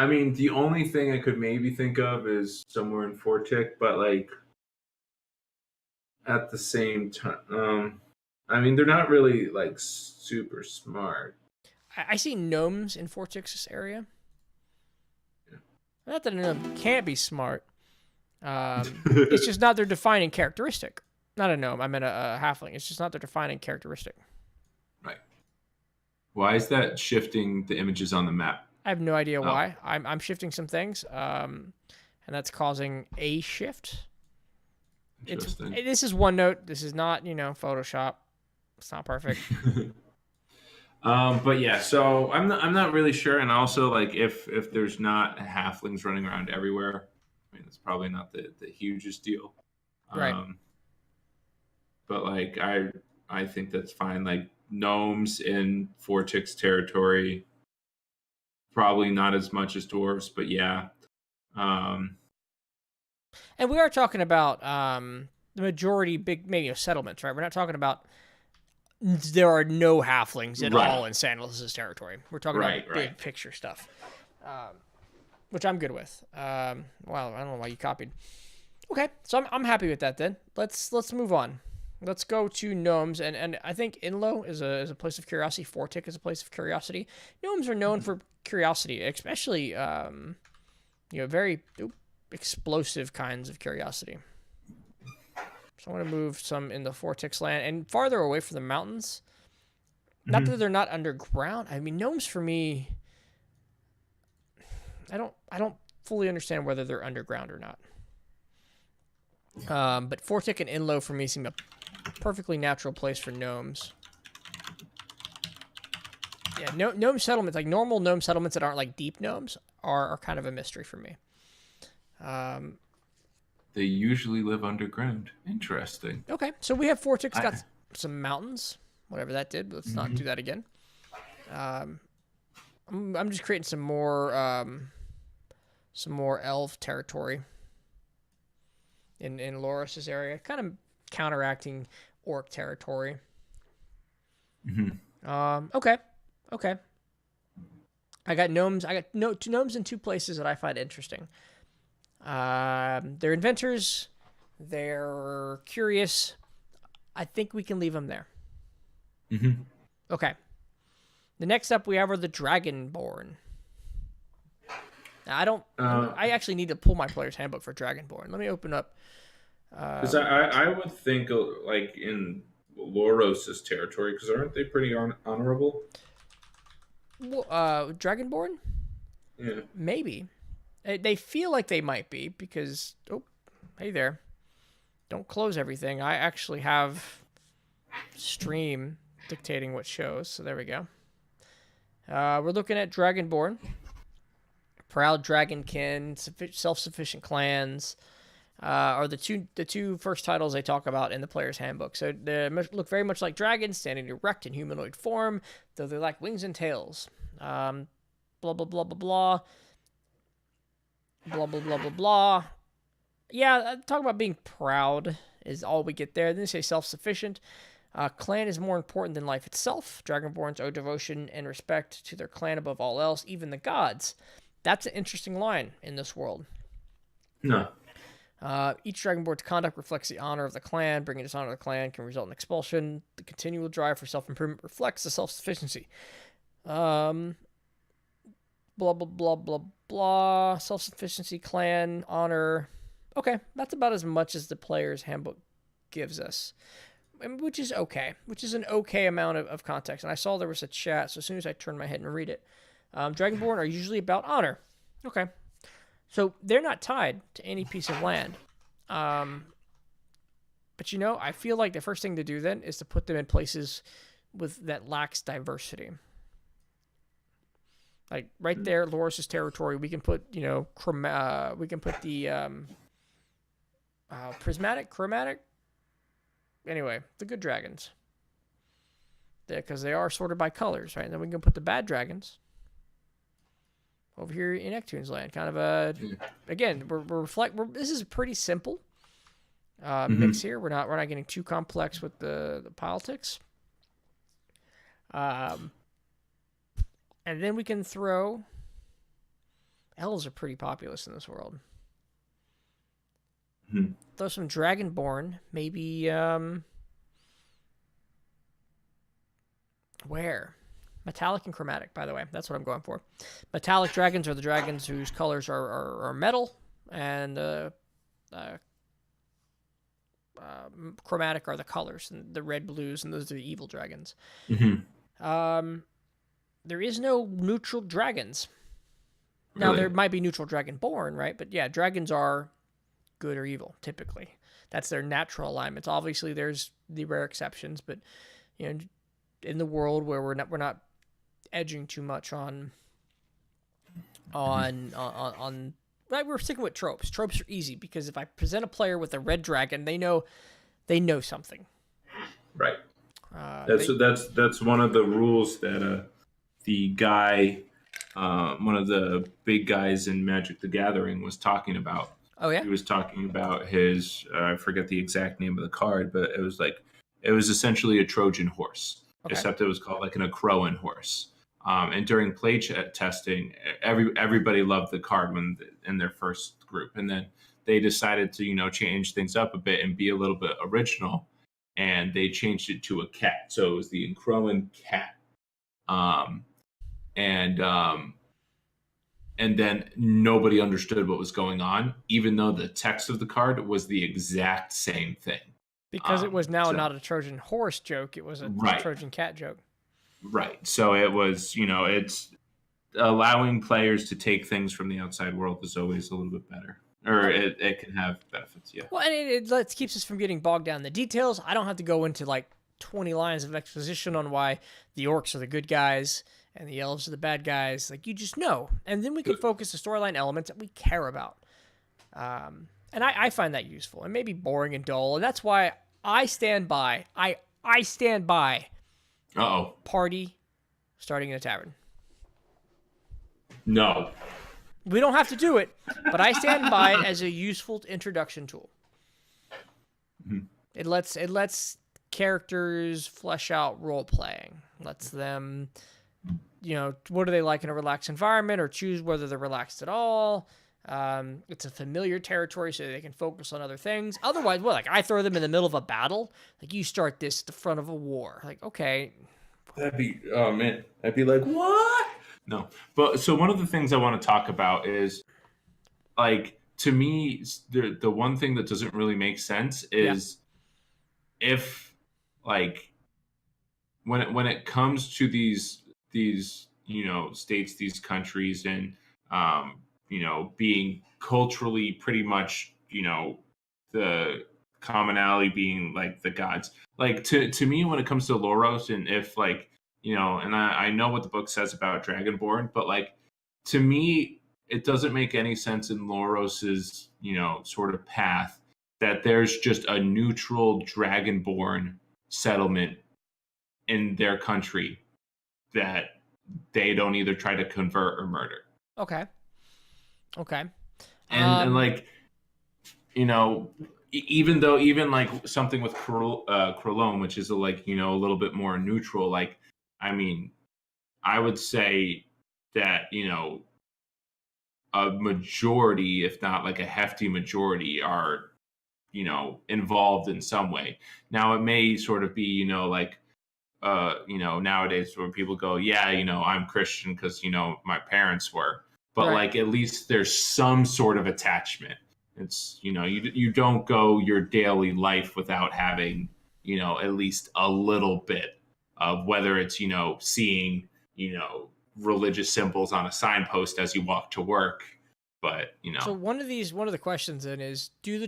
mean, the only thing I could maybe think of is somewhere in Fortic, but like at the same time, I mean, they're not really like super smart. I see gnomes in Fortic's area. Yeah. Not that a gnome can't be smart. It's just not their defining characteristic. Not a gnome. I meant a halfling. It's just not their defining characteristic. Right. Why is that shifting the images on the map? I have no idea why. I'm shifting some things, and that's causing a shift. This is OneNote. This is not, Photoshop. It's not perfect. But yeah, so I'm not really sure, and also like if there's not halflings running around everywhere, I mean it's probably not the hugest deal. Right. But like I think that's fine. Like gnomes in Fortic's territory, probably not as much as dwarves, but yeah. And we are talking about the majority big maybe settlements, right? We're not talking about there are no halflings at all in Sandal's territory. We're talking about big picture stuff, which I'm good with. Well, I don't know why you copied. Okay, so I'm happy with that then. Let's move on. Let's go to gnomes, and I think Inlo is a place of curiosity. Fortic is a place of curiosity. Gnomes are known for curiosity, especially very explosive kinds of curiosity. So I want to move some in the Fortic's land and farther away from the mountains. Not that they're not underground. I mean, gnomes for me, I don't fully understand whether they're underground or not. But Fortic and Inlo for me seem a perfectly natural place for gnomes. Yeah, gnome settlements, like normal gnome settlements that aren't like deep gnomes, are kind of a mystery for me. they usually live underground. Interesting. Okay, so we have Vortex I- got some mountains, whatever that did. Let's not do that again. I'm just creating some more elf territory in Loris's area, kind of counteracting orc territory. Okay. I got gnomes. I got two gnomes in two places that I find interesting. They're inventors. They're curious. I think we can leave them there. Okay. The next up we have are the Dragonborn. Now, I actually need to pull my player's handbook for Dragonborn. Let me open up. Because I would think like in Loros' territory, because aren't they pretty honorable? Dragonborn? Yeah. Maybe. They feel like they might be because, oh, hey there. Don't close everything. I actually have stream dictating what shows, so there we go. We're looking at Dragonborn. Proud Dragonkin, self-sufficient clans are the two first titles they talk about in the player's handbook. So they look very much like dragons, standing erect in humanoid form, though they lack wings and tails. Blah, blah, blah, blah, blah. Blah, blah, blah, blah, blah. Yeah, talking about being proud is all we get there. Then they say self-sufficient. Clan is more important than life itself. Dragonborns owe devotion and respect to their clan above all else, even the gods. That's an interesting line in this world. No. Each Dragonborn's conduct reflects the honor of the clan. Bringing dishonor to the clan can result in expulsion. The continual drive for self-improvement reflects the self-sufficiency. Blah, blah, blah, blah, blah. Self-sufficiency, clan, honor. Okay, that's about as much as the player's handbook gives us, which is okay, which is an okay amount of context. And I saw there was a chat, so as soon as I turn my head and read it, Dragonborn are usually about honor. Okay. So they're not tied to any piece of land. But I feel like the first thing to do then is to put them in places that lacks diversity. Like right there, Loris' territory, we can put, we can put the prismatic, chromatic. Anyway, the good dragons. Because they are sorted by colors, right? And then we can put the bad dragons over here in Ectoon's land. Kind of again, this is pretty simple mix here. We're not getting too complex with the politics. And then we can throw. Elves are pretty populous in this world. Throw some Dragonborn, maybe. Where? Metallic and chromatic, by the way. That's what I'm going for. Metallic dragons are the dragons whose colors are metal, and chromatic are the colors, and the red, blues, and those are the evil dragons. There is no neutral dragons. Now, Really? there might be neutral dragonborn, right? But yeah, dragons are good or evil, typically. That's their natural alignments. Obviously, there's the rare exceptions, but in the world where we're not edging too much on right, we're sticking with tropes. Tropes are easy because if I present a player with a red dragon, they know something. Right. That's one of the rules that the guy, one of the big guys in Magic the Gathering was talking about. Oh yeah. He was talking about his I forget the exact name of the card, but it was essentially a Trojan horse, except it was called like an Akroan horse. And during play testing, everybody loved the card when in their first group, and then they decided to change things up a bit and be a little bit original, and they changed it to a cat. So it was the Akroan cat, and then nobody understood what was going on, even though the text of the card was the exact same thing. Because it was not a Trojan horse joke; it was a Trojan cat joke. Right. So it was, it's allowing players to take things from the outside world is always a little bit better. Or it can have benefits, yeah. Well, and it keeps us from getting bogged down in the details. I don't have to go into like 20 lines of exposition on why the orcs are the good guys and the elves are the bad guys. Like, you just know. And then we can focus the storyline elements that we care about. And I find that useful. It may be boring and dull, and that's why I stand by. I stand by Uh-oh. party starting in a tavern. No. We don't have to do it, but I stand by it as a useful introduction tool. Mhm. It lets characters flesh out role playing. Lets them, what do they like in a relaxed environment, or choose whether they're relaxed at all. It's a familiar territory, so they can focus on other things. Otherwise, I throw them in the middle of a battle. Like, you start this at the front of a war. Like, okay. That'd be, oh man, I'd be like, what? No. But so one of the things I want to talk about is, like, to me, the one thing that doesn't really make sense is if, like, when it comes to these states, these countries, and being culturally pretty much, the commonality being like the gods. Like, to me, when it comes to Loros, and if, like, and I know what the book says about Dragonborn, but, like, to me, it doesn't make any sense in Loros's, sort of path that there's just a neutral Dragonborn settlement in their country that they don't either try to convert or murder. Okay. And like, even like something with Krolone, which is a little bit more neutral, like, I mean, I would say that, a majority, if not like a hefty majority, are, involved in some way. Now, it may sort of be, nowadays where people go, yeah, I'm Christian because, my parents were. But, like, at least there's some sort of attachment. It's, you don't go your daily life without having, at least a little bit of, whether it's, seeing, religious symbols on a signpost as you walk to work. But, So one of the questions then is, do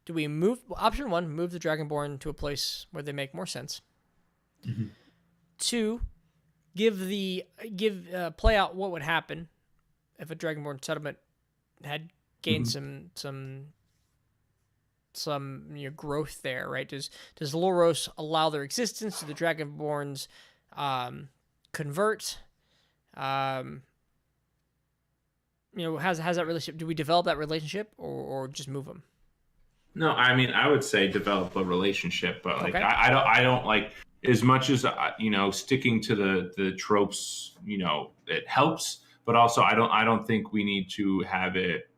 we move, option one, move the Dragonborn to a place where they make more sense. Mm-hmm. 2, play out what would happen if a Dragonborn settlement had gained some growth there, right? Does Loros allow their existence? Do the Dragonborns convert? Has that relationship? Do we develop that relationship, or just move them? No, I mean, I would say develop a relationship, but, like, Okay. I don't like, as much as sticking to the tropes, it helps, but also I don't think we need to have it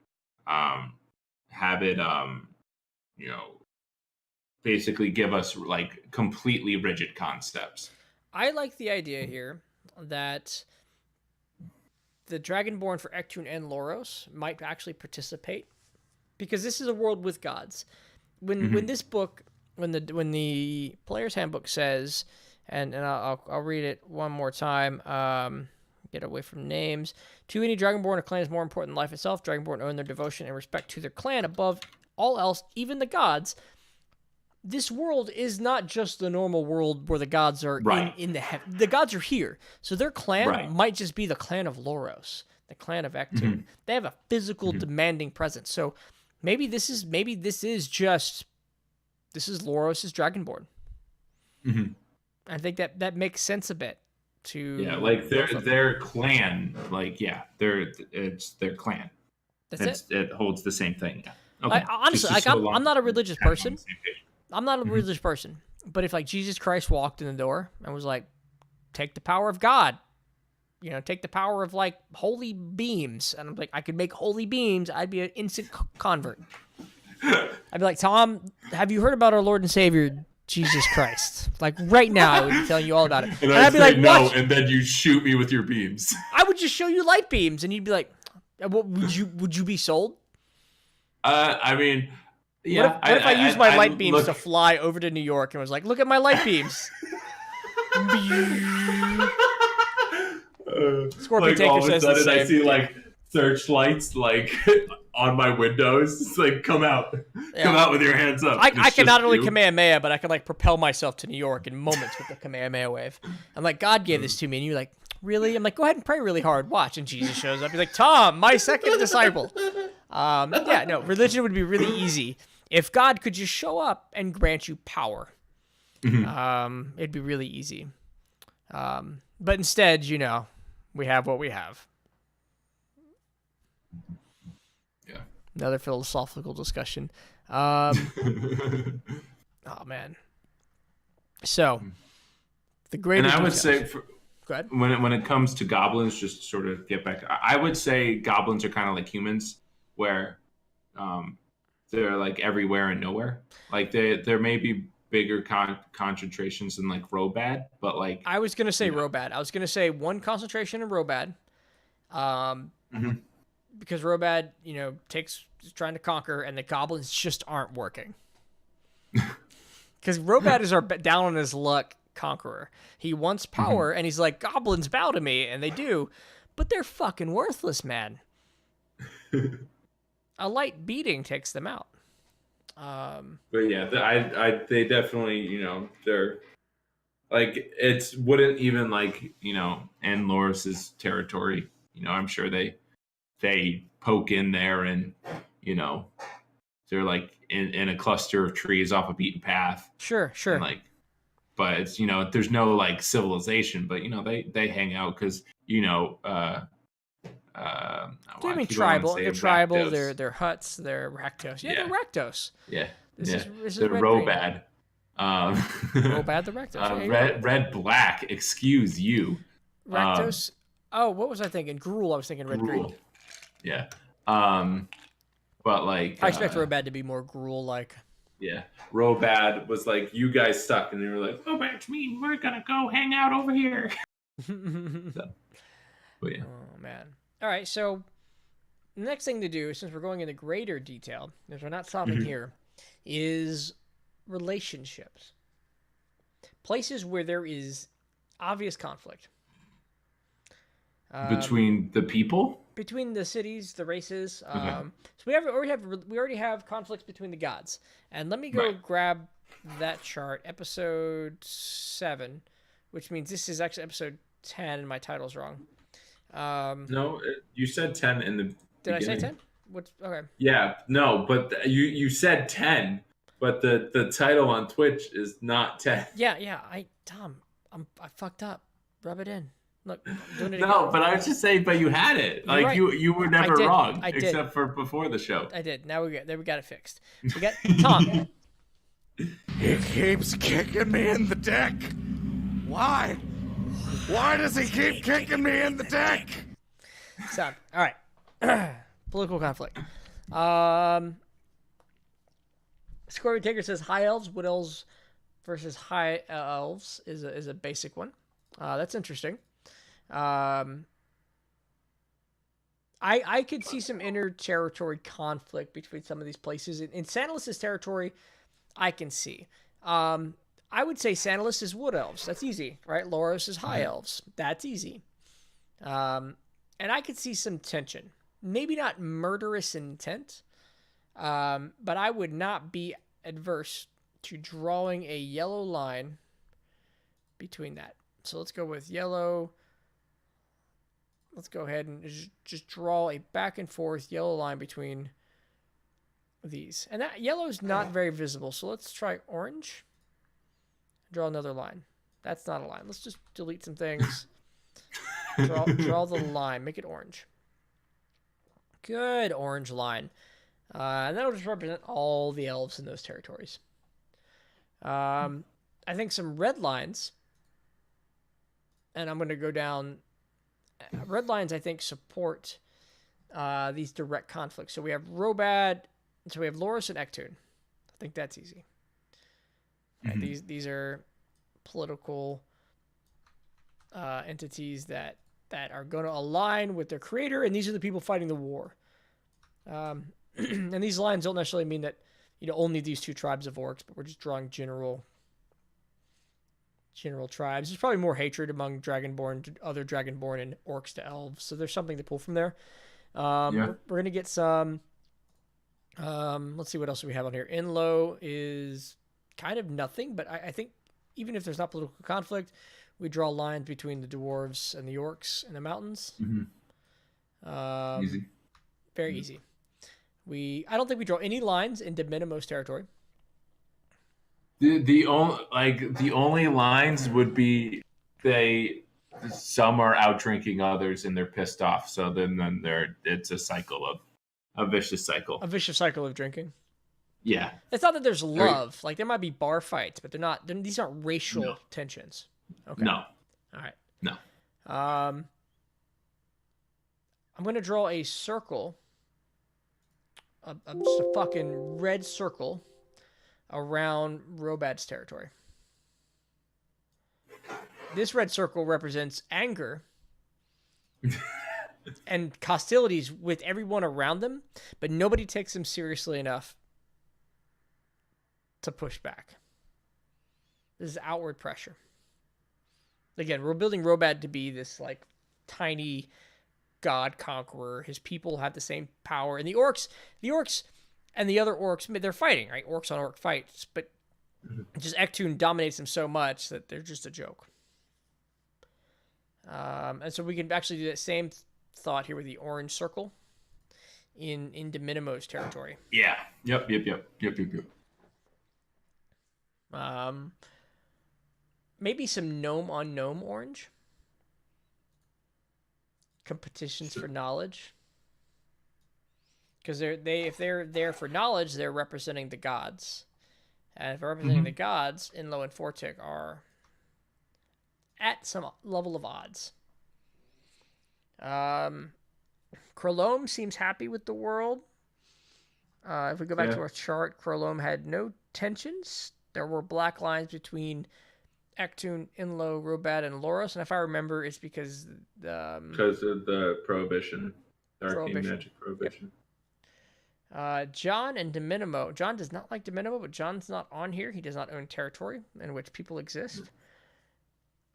basically give us, like, completely rigid concepts. I like the idea here that the Dragonborn for Ectune and Loros might actually participate, because this is a world with gods. When this book, when the player's handbook says, and I'll read it one more time. Get away from names. To any Dragonborn, a clan is more important than life itself. Dragonborn own their devotion and respect to their clan above all else, even the gods. This world is not just the normal world where the gods are in the heaven. The gods are here. So their clan might just be the clan of Loros, the clan of Ectune. Mm-hmm. They have a physical, demanding presence. So maybe this is Loros' Dragonborn. Mm-hmm. I think that makes sense a bit. Like their clan, like, it's their clan. It holds the same thing. Yeah. Okay. Honestly, like, I'm not a religious person. I'm not a religious person. But if, like, Jesus Christ walked in the door and was like, take the power of God, take the power of, like, holy beams, and I'm like, I could make holy beams, I'd be an instant convert. I'd be like, Tom, have you heard about our Lord and Savior Jesus Christ? Like, right now, I would be telling you all about it. And I'd be like, no, and then you shoot me with your beams. I would just show you light beams, and you'd be like, what, would you be sold? I mean, yeah. What if I used my light beams to fly over to New York and was like, look at my light beams? Scorpion like, Taker all of a says the sudden, same. I see, like, searchlights, like, on my windows. It's like, come out with your hands up. I can not only Kamehameha, but I can, like, propel myself to New York in moments with the Kamehameha wave. I'm like, God gave this to me, and you're like, really? I'm like, go ahead and pray really hard. Watch, and Jesus shows up. He's like, Tom, my second disciple. Yeah, no, religion would be really easy if God could just show up and grant you power. It'd be really easy. But instead, we have what we have. Yeah. Another philosophical discussion. Oh man. So the greater. And I would details. say, Go ahead. when it comes to goblins, just to sort of get back, I would say goblins are kind of like humans, where they're like everywhere and nowhere. Like there may be bigger concentrations than like Robad, but like I was gonna say Robad. I was gonna say one concentration in Robad, because Robad, is trying to conquer, and the goblins just aren't working. Because Robad is our down on his luck conqueror. He wants power, and he's like, goblins bow to me, and they do, but they're fucking worthless, man. A light beating takes them out. But yeah, they definitely, they're like, it wouldn't even like, in Loris's territory, I'm sure they poke in there and, they're like in a cluster of trees off a beaten path. Sure. And like, but it's, there's no like civilization, but they hang out because, I mean tribal. They're tribal. They're huts. They're Rakdos. Yeah, they're Rakdos. Yeah. This is they're red Robad. Robad the Rakdos. Red black. Excuse you. Rakdos. What was I thinking? Gruul. I was thinking red green. Yeah. But like, I expect Robad to be more Gruul like. Yeah. Robad was like, you guys suck, and they were like, oh, that's mean. We're gonna go hang out over here. But yeah. Oh man. All right. So the next thing to do, since we're going into greater detail, because we're not stopping here, is relationships. Places where there is obvious conflict. Between the people? Between the cities, the races. Okay. So we already have conflicts between the gods. And let me go grab that chart, episode 7, which means this is actually episode 10, and my title's wrong. No, you said 10 in the Did beginning. I say 10? Okay. Yeah, no, but you said 10, but the title on Twitch is not 10. Yeah. I fucked up. Rub it in. Look, I'm doing it again. No, but I was just saying, but you had it. Like, right. you were never I did. wrong, I did. except for before the show. I did. Now we got it fixed. We got Tom. He keeps kicking me in the dick. Why? Why does he keep kicking me in the dick? Stop. All right. Political conflict. Scorpion Taker says high elves, wood elves versus high elves is a basic one. That's interesting. I could see some inter-territory conflict between some of these places. In Santalis' territory, I can see. I would say Santalis is wood elves. That's easy, right? Loris is high elves. That's easy. And I could see some tension. Maybe not murderous intent, but I would not be adverse to drawing a yellow line between that. So let's go with yellow. Let's go ahead and just draw a back and forth yellow line between these. And that yellow is not very visible. So let's try orange. Draw another line. That's not a line. Let's just delete some things. Draw the line. Make it orange. Good orange line. And that'll just represent all the elves in those territories. I think some red lines. And I'm going to go down. Red lines, I think, support these direct conflicts. So we have Robad. So we have Loris and Ektun. I think that's easy. Mm-hmm. Right, these are political entities that are going to align with their creator, and these are the people fighting the war. And these lines don't necessarily mean that only these two tribes of orcs, but we're just drawing general tribes. There's probably more hatred among Dragonborn, other Dragonborn, and orcs to elves. So there's something to pull from there. We're going to get some. Let's see what else we have on here. Inlo is kind of nothing, but I think even if there's not political conflict, we draw lines between the dwarves and the orcs in the mountains. Mm-hmm. Easy. Very easy. I don't think we draw any lines into Minimo's territory. The only lines would be some are out drinking others and they're pissed off. So then it's a vicious cycle. A vicious cycle of drinking. Yeah. It's not that there's love. Like there might be bar fights, but these aren't racial tensions. Okay. No. All right. No. I'm gonna draw a circle. Just a fucking red circle around Robad's territory. This red circle represents anger and hostilities with everyone around them, but nobody takes them seriously enough to push back. This is outward pressure. Again, we're building Robad to be this like tiny god conqueror. His people have the same power, and the orcs and the other orcs, they're fighting, right? Orcs on orc fights, but just Ektun dominates them so much that they're just a joke. And so we can actually do that same thought here with the orange circle into Minimo's territory. Yeah. Yep. Maybe some gnome on gnome orange. Competitions for knowledge. Because if they're there for knowledge, they're representing the gods. And if they're representing the gods, Inlo and Fortic are at some level of odds. Krolome seems happy with the world. If we go back to our chart, Krolome had no tensions. There were black lines between Ektun, Inlo, Robad, and Loros, and if I remember, it's because of the prohibition, arcane magic prohibition. John and Dominimo. John does not like Dominimo, but John's not on here. He does not own territory in which people exist.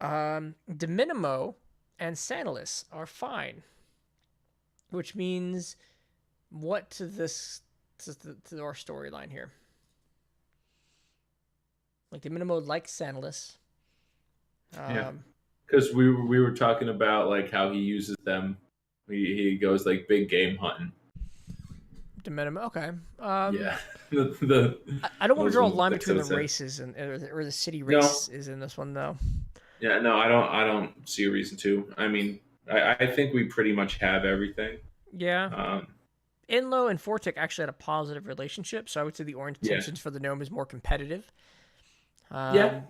Dominimo and Sanilis are fine, which means what to our storyline here? Like Dominimo likes Sanilis. Because we were talking about like how he uses them. He goes like big game hunting. Dominimo, okay. Yeah. I don't want to draw a line between the races or the city race is in this one though. Yeah, no, I don't see a reason to. I mean, I think we pretty much have everything. Yeah. Inlo and Fortic actually had a positive relationship, so I would say the orange tensions for the gnome is more competitive. The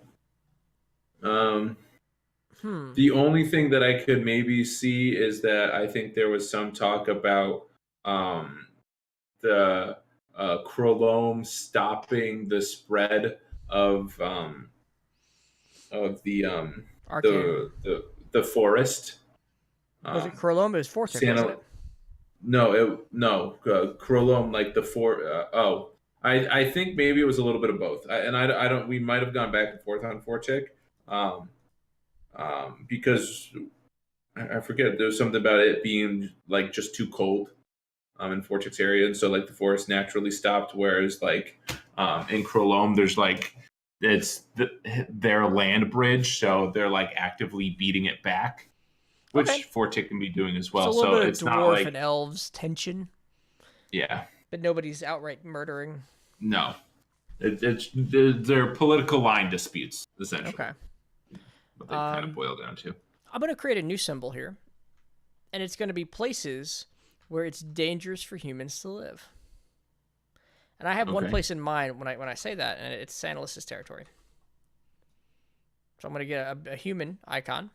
only thing that I could maybe see is that I think there was some talk about the Krolome stopping the spread of the forest. Was it Krolome? It was Fortic, wasn't it? No, Krolome, like the I think maybe it was a little bit of both. I don't. We might have gone back and forth on Fortic, because I forget. There was something about it being like just too cold, in Fortic's area, and so like the forest naturally stopped. Whereas like in Krolome, there's like it's their land bridge, so they're like actively beating it back, which Fortic can be doing as well. So it's dwarf not like and elves tension. Yeah, but nobody's outright murdering. No, they're political line disputes essentially. Okay, what they kind of boil down to. I'm going to create a new symbol here, and it's going to be places where it's dangerous for humans to live. And I have one place in mind when I say that, and it's Sanilis' territory. So I'm going to get a human icon.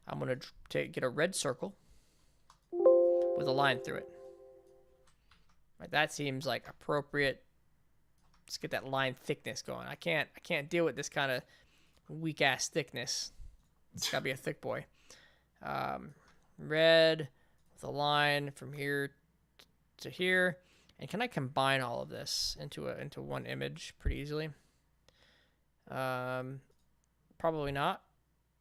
I'm going to get a red circle with a line through it. Right, that seems like appropriate. Let's get that line thickness going. I can't deal with this kind of weak ass thickness. It's gotta be a thick boy. Red with a line from here to here. And can I combine all of this into one image pretty easily? Probably not.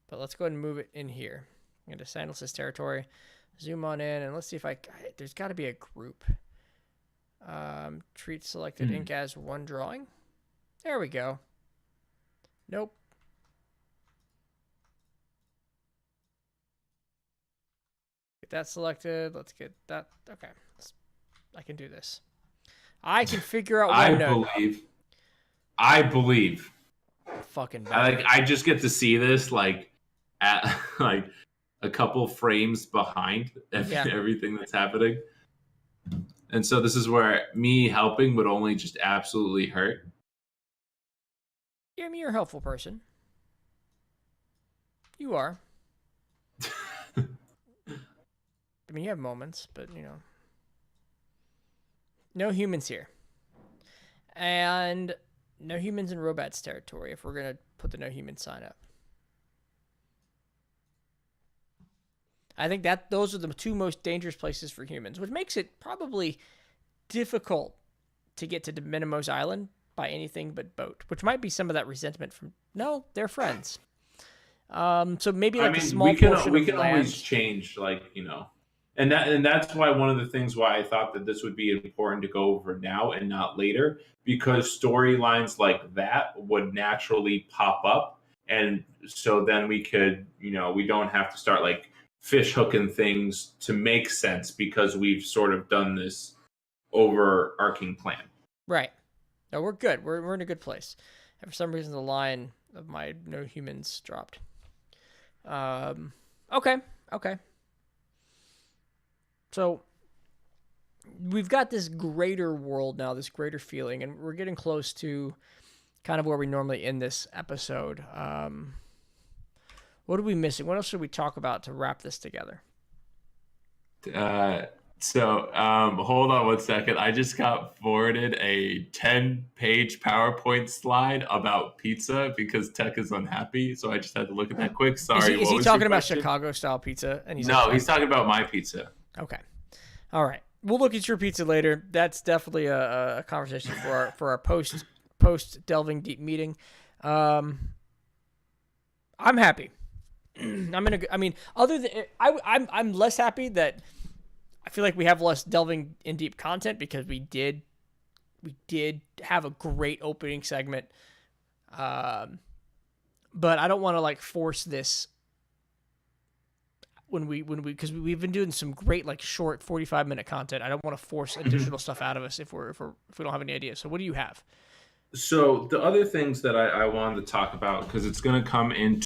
But let's go ahead and move it in here. Into Sanilis' territory. Zoom on in and let's see if there's got to be a group. Treat selected ink as one drawing. There we go. Nope. Get that selected. Let's get that. Okay. I can do this. I can figure out I OneNote. believe. I believe. Fucking bad. I just get to see this like at like a couple frames behind everything that's happening. And so this is where me helping would only just absolutely hurt. Yeah, I mean, you're a helpful person. You are. I mean, you have moments, but, you know. No humans here. And no humans in Robat's territory if we're going to put the no human sign up. I think that those are the two most dangerous places for humans, which makes it probably difficult to get to Minimo's Island by anything but boat, which might be some of that resentment from, no, they're friends. So maybe like a small portion we of can land. always change, like, you know, and that's why one of the things why I thought that this would be important to go over now and not later, because storylines like that would naturally pop up, and so then we could, you know, we don't have to start like fish hooking things to make sense because we've sort of done this overarching plan. Right. No, we're good. We're in a good place. And for some reason, the line of my no humans dropped. Okay. So we've got this greater world now, this greater feeling, and we're getting close to kind of where we normally end this episode. What are we missing? What else should we talk about to wrap this together? So hold on one second. I just got forwarded a 10-page PowerPoint slide about pizza because Tech is unhappy. So I just had to look at that quick. Sorry. Is he talking about Chicago-style pizza? And No, he's talking about my pizza. Okay. All right. We'll look at your pizza later. That's definitely a conversation for our post delving deep meeting. I'm happy. Other than I'm less happy that I feel like we have less delving in deep content because we did have a great opening segment. But I don't want to like force this when we because we've been doing some great like short 45-minute content. I don't want to force additional stuff out of us if we don't have any ideas. So what do you have? So the other things that I wanted to talk about, because it's going to come into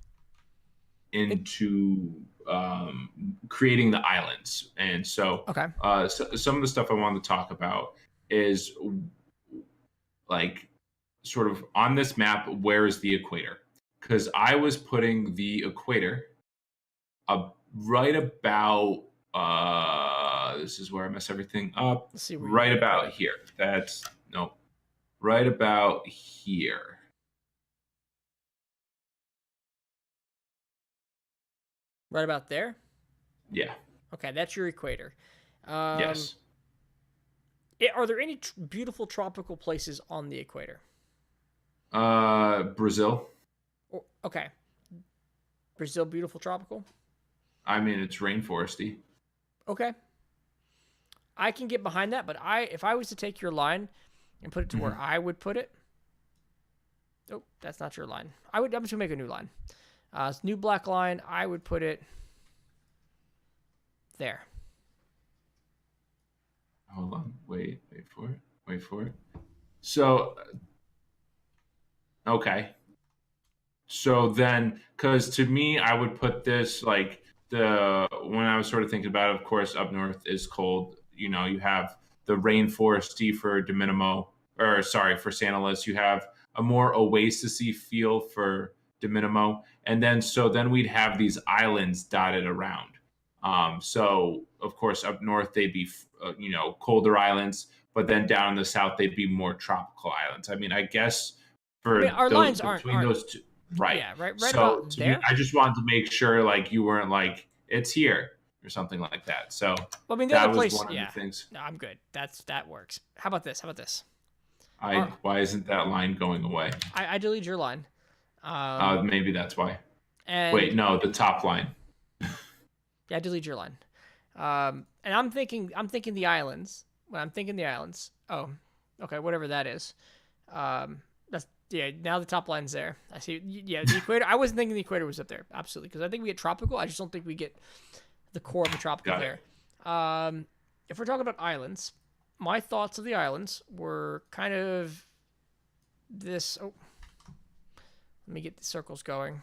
creating the islands, and so Okay. so some of the stuff I wanted to talk about is like sort of on this map, where is the equator? Because I was putting the equator right about this is where I mess everything up. Let's see where right about here. That's no, right about here. Right about there? Yeah. Okay, that's your equator. Yes. Are there any beautiful tropical places on the equator? Brazil. Okay. Brazil, beautiful tropical? I mean, it's rainforesty. Okay. I can get behind that, but if I was to take your line and put it to where I would put it. Oh, that's not your line. I'm just gonna make a new line. New black line, I would put it there. Hold on. Wait for it. So, okay. So then, because to me, I would put this like when I was sort of thinking about it, of course, up north is cold. You know, you have the rainforesty for for San Luis. You have a more oasis-y feel for Diminimo. And then we'd have these islands dotted around. So of course up north they'd be colder islands, but then down in the south they'd be more tropical islands. I mean, I guess our lines aren't those two, right? Yeah, right. So about there. I just wanted to make sure like you weren't like it's here or something like that. So well, I mean, the that other was place, one of the things. No, I'm good. That works. How about this? Why isn't that line going away? I deleted your line. Maybe that's why. And wait, no, the top line. Yeah, delete your line. And I'm thinking the islands. When I'm thinking the islands. Oh, okay, whatever that is. Now the top line's there. I see. Yeah, the equator. I wasn't thinking the equator was up there. Absolutely, because I think we get tropical. I just don't think we get the core of the tropical there. If we're talking about islands, my thoughts of the islands were kind of this. Oh, let me get the circles going.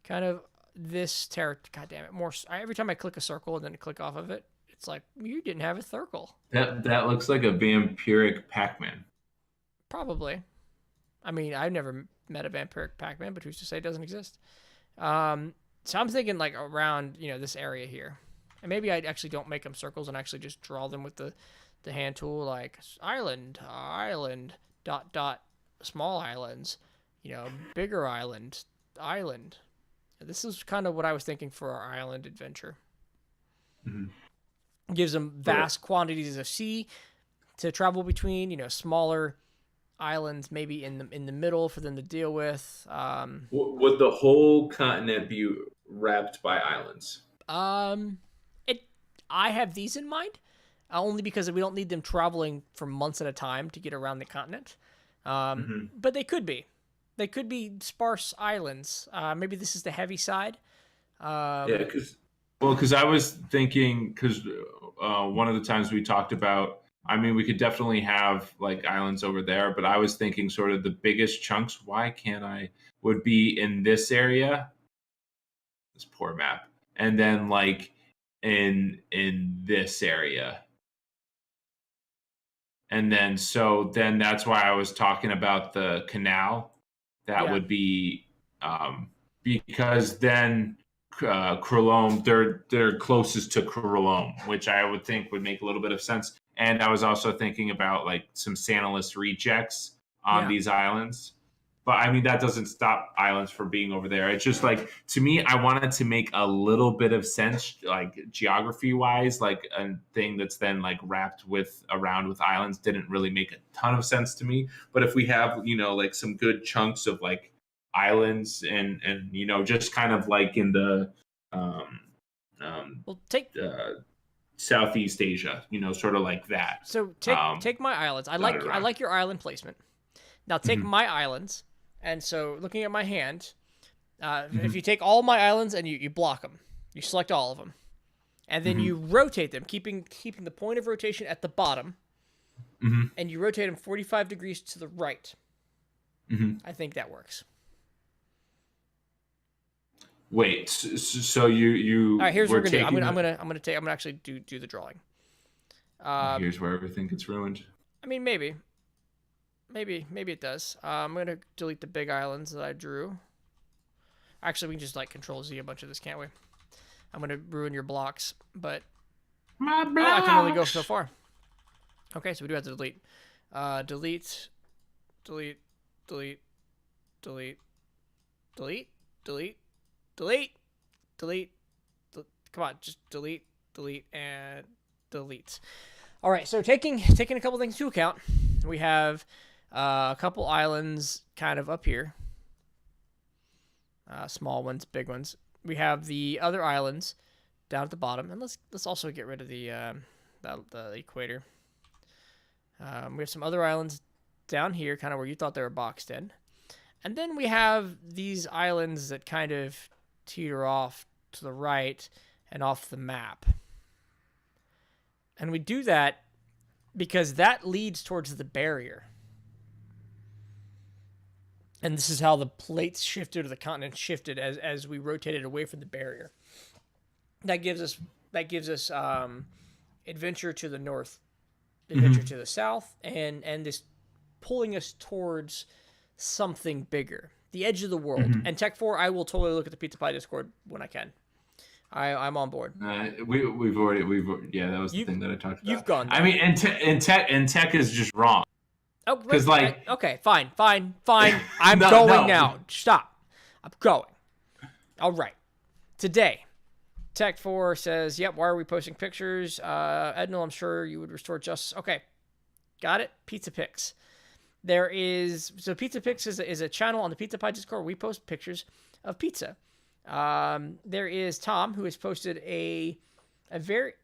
Kind of this God damn it! Every time I click a circle and then click off of it, it's like you didn't have a circle. That looks like a vampiric Pac-Man. Probably. I mean, I've never met a vampiric Pac-Man, but who's to say it doesn't exist? So I'm thinking like around, this area here. And maybe I actually don't make them circles and actually just draw them with the hand tool, like island, small islands, bigger island. This is kind of what I was thinking for our island adventure. Mm-hmm. Gives them vast quantities of sea to travel between, smaller islands maybe in the middle for them to deal with. Would the whole continent be wrapped by islands? I have these in mind, only because we don't need them traveling for months at a time to get around the continent. But they could be. They could be sparse islands. Maybe this is the heavy side. Because I was thinking, because one of the times we talked about, I mean, we could definitely have like islands over there, but I was thinking sort of the biggest chunks, would be in this area, this poor map, and then like in this area. And then that's why I was talking about the canal. That would be because then Krulom, they're closest to Krulom, which I would think would make a little bit of sense. And I was also thinking about like some Santalus rejects on these islands. But I mean, that doesn't stop islands from being over there. It's just like, to me, I wanted to make a little bit of sense, like geography wise, like a thing that's then like wrapped around with islands didn't really make a ton of sense to me. But if we have, like some good chunks of like islands and just kind of like in the Southeast Asia, sort of like that. So take my islands. I like your island placement. Now take my islands, and so looking at my hand, if you take all my islands and you block them, you select all of them, and then you rotate them, keeping the point of rotation at the bottom, and you rotate them 45 degrees to the right. I think that works. Wait, so you? All right, here's what we're gonna do. I'm gonna actually do the drawing. Here's where everything gets ruined. I mean, maybe it does. I'm gonna delete the big islands that I drew. Actually, we can just like Control Z a bunch of this, can't we? I'm gonna ruin your blocks, but my blocks. I can only go so far. Okay, so we do have to delete. Delete. Come on, just delete, and delete. All right, so taking a couple things into account, we have a couple islands kind of up here. Small ones, big ones. We have the other islands down at the bottom, and let's also get rid of the equator. We have some other islands down here, kind of where you thought they were boxed in, and then we have these islands that kind of teeter off to the right and off the map. And we do that because that leads towards the barrier. And this is how the plates shifted, or the continent shifted as we rotated away from the barrier. That gives us adventure to the north, adventure to the south, and this pulling us towards something bigger, the edge of the world. And Tech 4, I will totally look at the Pizza Pie Discord when I can. I'm on board. We've already that was the thing that I talked about. You've gone there. I mean, and tech is just wrong. Oh, because like, okay, fine. I'm going now. Stop. I'm going. All right. Today, Tech 4 says, "Yep. Why are we posting pictures? Ednil, I'm sure you would restore justice." Okay, got it. Pizza Pix. Pizza Pix is a channel on the Pizza Pie Discord where we post pictures of pizza. There is Tom, who has posted a very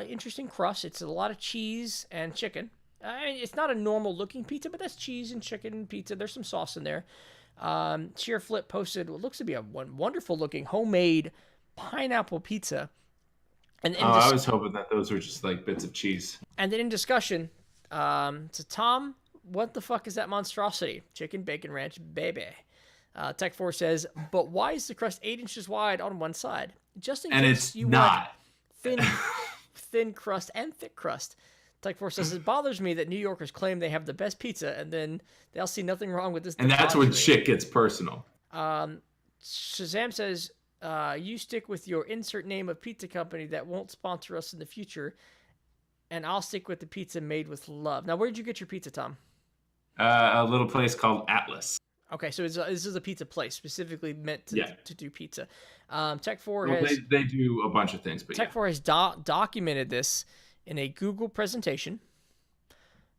interesting crust. It's a lot of cheese and chicken. It's not a normal looking pizza, but that's cheese and chicken pizza. There's some sauce in there. Sheer Flip posted what looks to be a wonderful looking homemade pineapple pizza. And I was hoping that those were just like bits of cheese. and then in discussion, so Tom, what the fuck is that monstrosity? Chicken bacon ranch, baby. Tech 4 says, but why is the crust 8 inches wide on one side? Just in And case it's you not. want thin crust and thick crust. Tech 4 says, it bothers me that New Yorkers claim they have the best pizza, and then they'll see nothing wrong with this. And that's when debauchery. shit gets personal. Shazam says, you stick with your insert name of pizza company that won't sponsor us in the future, and I'll stick with the pizza made with love. Now, where did you get your pizza, Tom? A little place called Atlas. Okay, so this is a pizza place specifically meant to do pizza. Tech 4 Well, has they do a bunch of things, but Tech 4 has documented this in a Google presentation.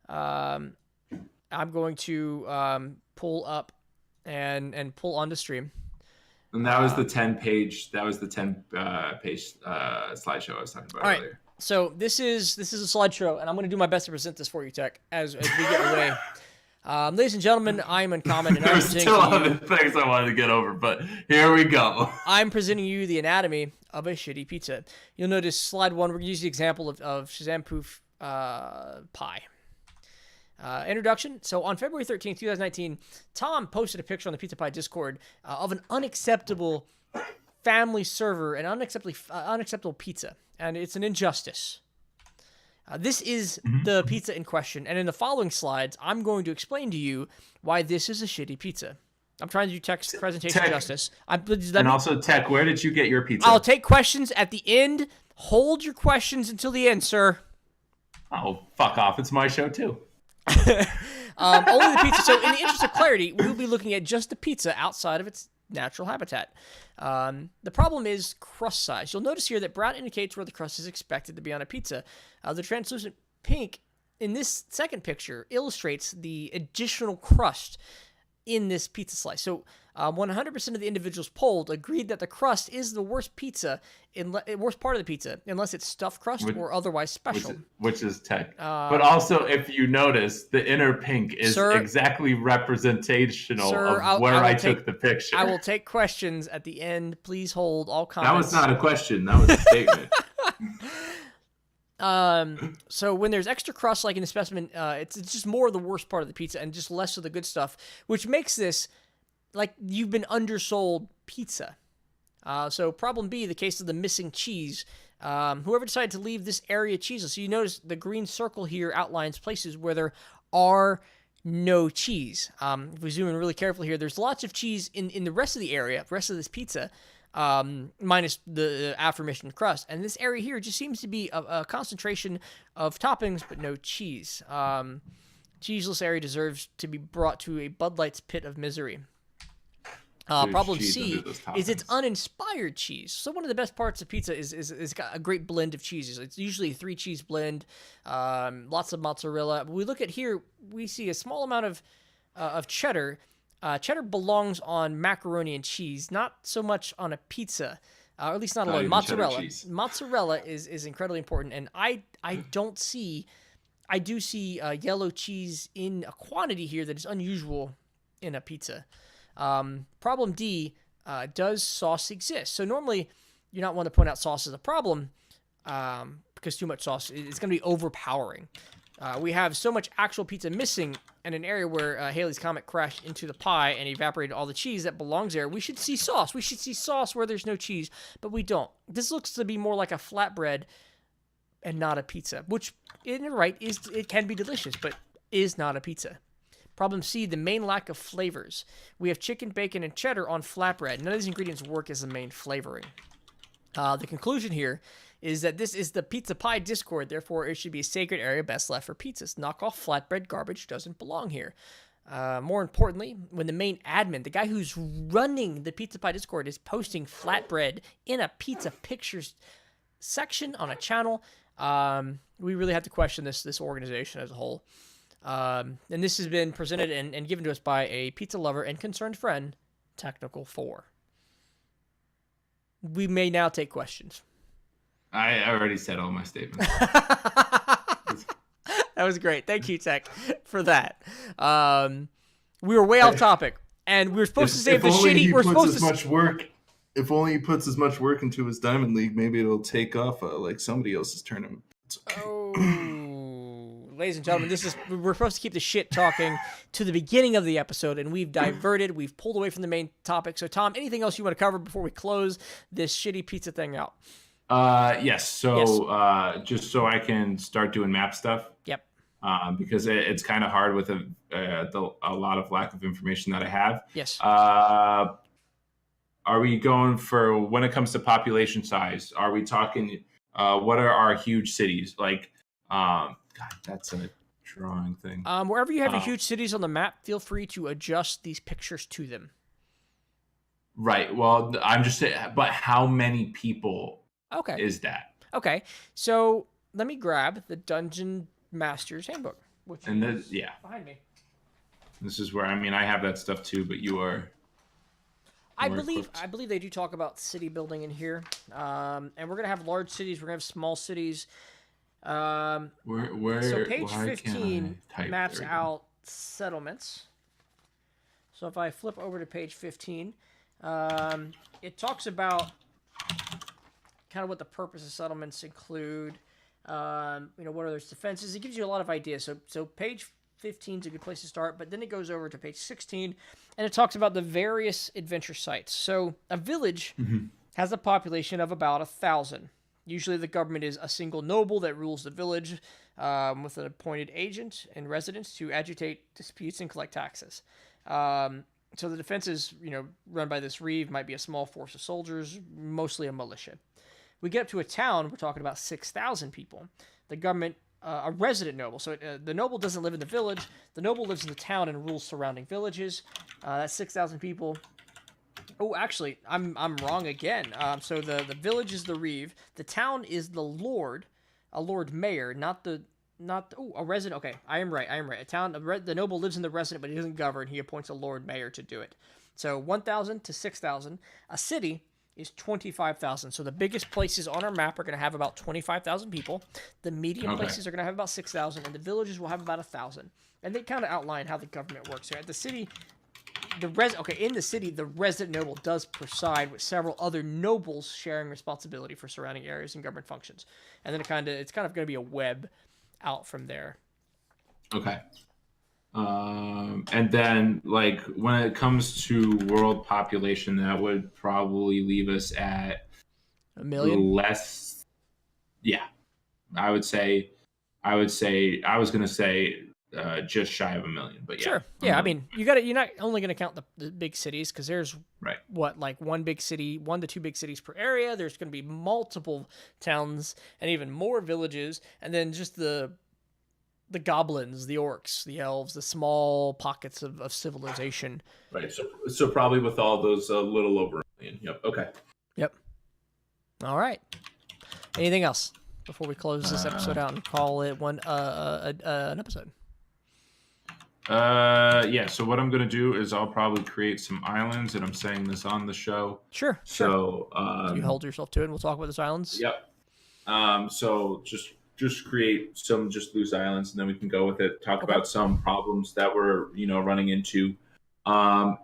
I'm going to pull up and pull on the stream. And that was the 10-page. That was the 10-page slideshow I was talking about All right. earlier. So this is a slideshow, and I'm going to do my best to present this for you, Tech, as we get away. Ladies and gentlemen, I'm Uncommon, and I'm There's presenting still to you. other things I wanted to get over, but here we go. I'm presenting you the anatomy of a shitty pizza. You'll notice slide 1. We're going to use the example of Shazam Poof pie. Introduction. So on February 13th, 2019, Tom posted a picture on the Pizza Pie Discord of an unacceptable family server and unacceptable pizza, and it's an injustice. This is the pizza in question, and in the following slides, I'm going to explain to you why this is a shitty pizza. I'm trying to do Tech's presentation Tech. justice. Also, Tech, where did you get your pizza? I'll take questions at the end. Hold your questions until the end, sir. Oh, fuck off. It's my show, too. Only the pizza. So in the interest of clarity, we'll be looking at just the pizza outside of its natural habitat. The problem is crust size. You'll notice here that brown indicates where the crust is expected to be on a pizza. The translucent pink in this second picture illustrates the additional crust in this pizza slice. So 100% of the individuals polled agreed that the crust is the worst worst part of the pizza, unless it's stuffed crust or otherwise special. Which is Tech. But also, if you notice, the inner pink is exactly representational of where I took the picture. I will take questions at the end. Please hold all comments. That was not a question. That was a statement. So when there's extra crust, like in the specimen, it's just more of the worst part of the pizza and just less of the good stuff, which makes this like you've been undersold pizza. So problem B, the case of the missing cheese. Whoever decided to leave this area cheeseless. So you notice the green circle here outlines places where there are no cheese. If we zoom in really carefully here, there's lots of cheese in the rest of the area, the rest of this pizza. Minus the aforementioned crust. And this area here just seems to be a concentration of toppings, but no cheese. Cheeseless area deserves to be brought to a Bud Light's pit of misery. Problem C is it's uninspired cheese. So one of the best parts of pizza is got a great blend of cheeses. It's usually a 3-cheese blend, lots of mozzarella. But we look at here, we see a small amount of cheddar. Cheddar belongs on macaroni and cheese, not so much on a pizza, or at least not alone. Mozzarella is incredibly important, and I do see yellow cheese in a quantity here that is unusual in a pizza. Problem D, does sauce exist? So normally you're not one to point out sauce as a problem because too much sauce is going to be overpowering. We have so much actual pizza missing in an area where Halley's Comet crashed into the pie and evaporated all the cheese that belongs there. We should see sauce. We should see sauce where there's no cheese, but we don't. This looks to be more like a flatbread and not a pizza, which, you're right, it can be delicious, but is not a pizza. Problem C, the main lack of flavors. We have chicken, bacon, and cheddar on flatbread. None of these ingredients work as the main flavoring. The conclusion here is that this is the Pizza Pie Discord, therefore it should be a sacred area best left for pizzas. Knockoff flatbread garbage doesn't belong here. More importantly, when the main admin, the guy who's running the Pizza Pie Discord, is posting flatbread in a pizza pictures section on a channel, we really have to question this organization as a whole. And this has been presented and given to us by a pizza lover and concerned friend, Technical 4. We may now take questions. I already said all my statements. That was great. Thank you, Tech, for that. We were way off topic, and we were supposed to save the shitty. We're supposed to much work if only he puts as much work into his Diamond League, maybe it'll take off like somebody else's tournament. It's okay. Oh, ladies and gentlemen, we're supposed to keep the shit talking to the beginning of the episode, and we've diverted. We've pulled away from the main topic. So, Tom, anything else you want to cover before we close this shitty pizza thing out? Yes. So, just so I can start doing map stuff. Yep. Because it's kind of hard with a lot of lack of information that I have. Yes. Are we going for, when it comes to population size, are we talking, what are our huge cities? Like, God, that's a drawing thing. Wherever you have your huge cities on the map, feel free to adjust these pictures to them. Right. Well, I'm just saying, but how many people is that? Okay. So let me grab the Dungeon Master's Handbook, which is behind me. This is where, I have that stuff too, but you are... I believe they do talk about city building in here, and we're gonna have large cities. We're gonna have small cities. Where? So page 15 maps out settlements. So if I flip over to page 15, it talks about kind of what the purpose of settlements include. What are those defenses? It gives you a lot of ideas. So page 15 is a good place to start, but then it goes over to page 16, and it talks about the various adventure sites. So a village has a population of about 1,000. Usually the government is a single noble that rules the village with an appointed agent and residents to agitate disputes and collect taxes. So the defenses, run by this reeve might be a small force of soldiers, mostly a militia. We get up to a town, we're talking about 6,000 people. The government, a resident noble. So the noble doesn't live in the village. The noble lives in the town and rules surrounding villages. That's 6,000 people. Oh, actually, I'm wrong again. So the village is the reeve. The town is the lord, a lord mayor, not a resident. Okay, I am right. The noble lives in the resident, but he doesn't govern. He appoints a lord mayor to do it. So 1,000 to 6,000. A city is 25,000. So the biggest places on our map are going to have about 25,000 people. The medium places are going to have about 6,000, and the villages will have about 1,000. And they kind of outline how the government works. So at the city, in the city, the resident noble does preside with several other nobles sharing responsibility for surrounding areas and government functions. And then it's kind of going to be a web out from there. Okay. And then, like, when it comes to world population, that would probably leave us at 1 million less. Yeah, I was going to say just shy of 1 million, but yeah. Sure. Yeah, you're not only going to count the big cities, because there's one to two big cities per area. There's going to be multiple towns and even more villages, and then just the goblins, the orcs, the elves, the small pockets of civilization. Right. So probably with all those, a little over 1 million. Yep. Okay. Yep. All right. Anything else before we close this episode out and call it an episode? Yeah. So what I'm going to do is I'll probably create some islands, and I'm saying this on the show. Sure. So you hold yourself to it, and we'll talk about those islands. Yep. So just create some just loose islands, and then we can go with it. Talk about some problems that we're running into, then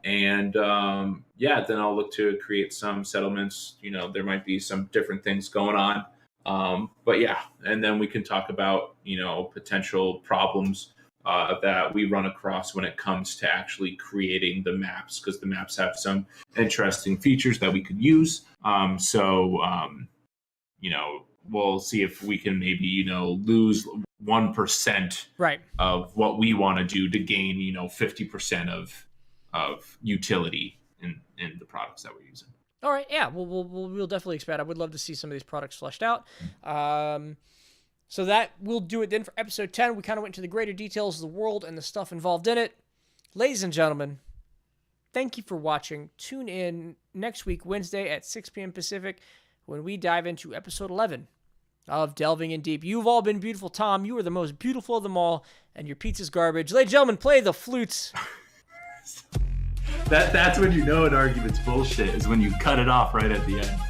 I'll look to create some settlements. There might be some different things going on, but yeah, and then we can talk about potential problems that we run across when it comes to actually creating the maps, because the maps have some interesting features that we could use. We'll see if we can maybe, lose 1% of what we want to do to gain, 50% of utility in the products that we're using. All right. Yeah, we'll definitely expand. I would love to see some of these products fleshed out. So that will do it then for episode 10. We kind of went into the greater details of the world and the stuff involved in it. Ladies and gentlemen, thank you for watching. Tune in next week, Wednesday at 6 p.m. Pacific, when we dive into episode 11 of Delving in Deep. You've all been beautiful. Tom, you are the most beautiful of them all, and your pizza's garbage. Ladies and gentlemen, play the flutes. That's when you know an argument's bullshit, is when you cut it off right at the end.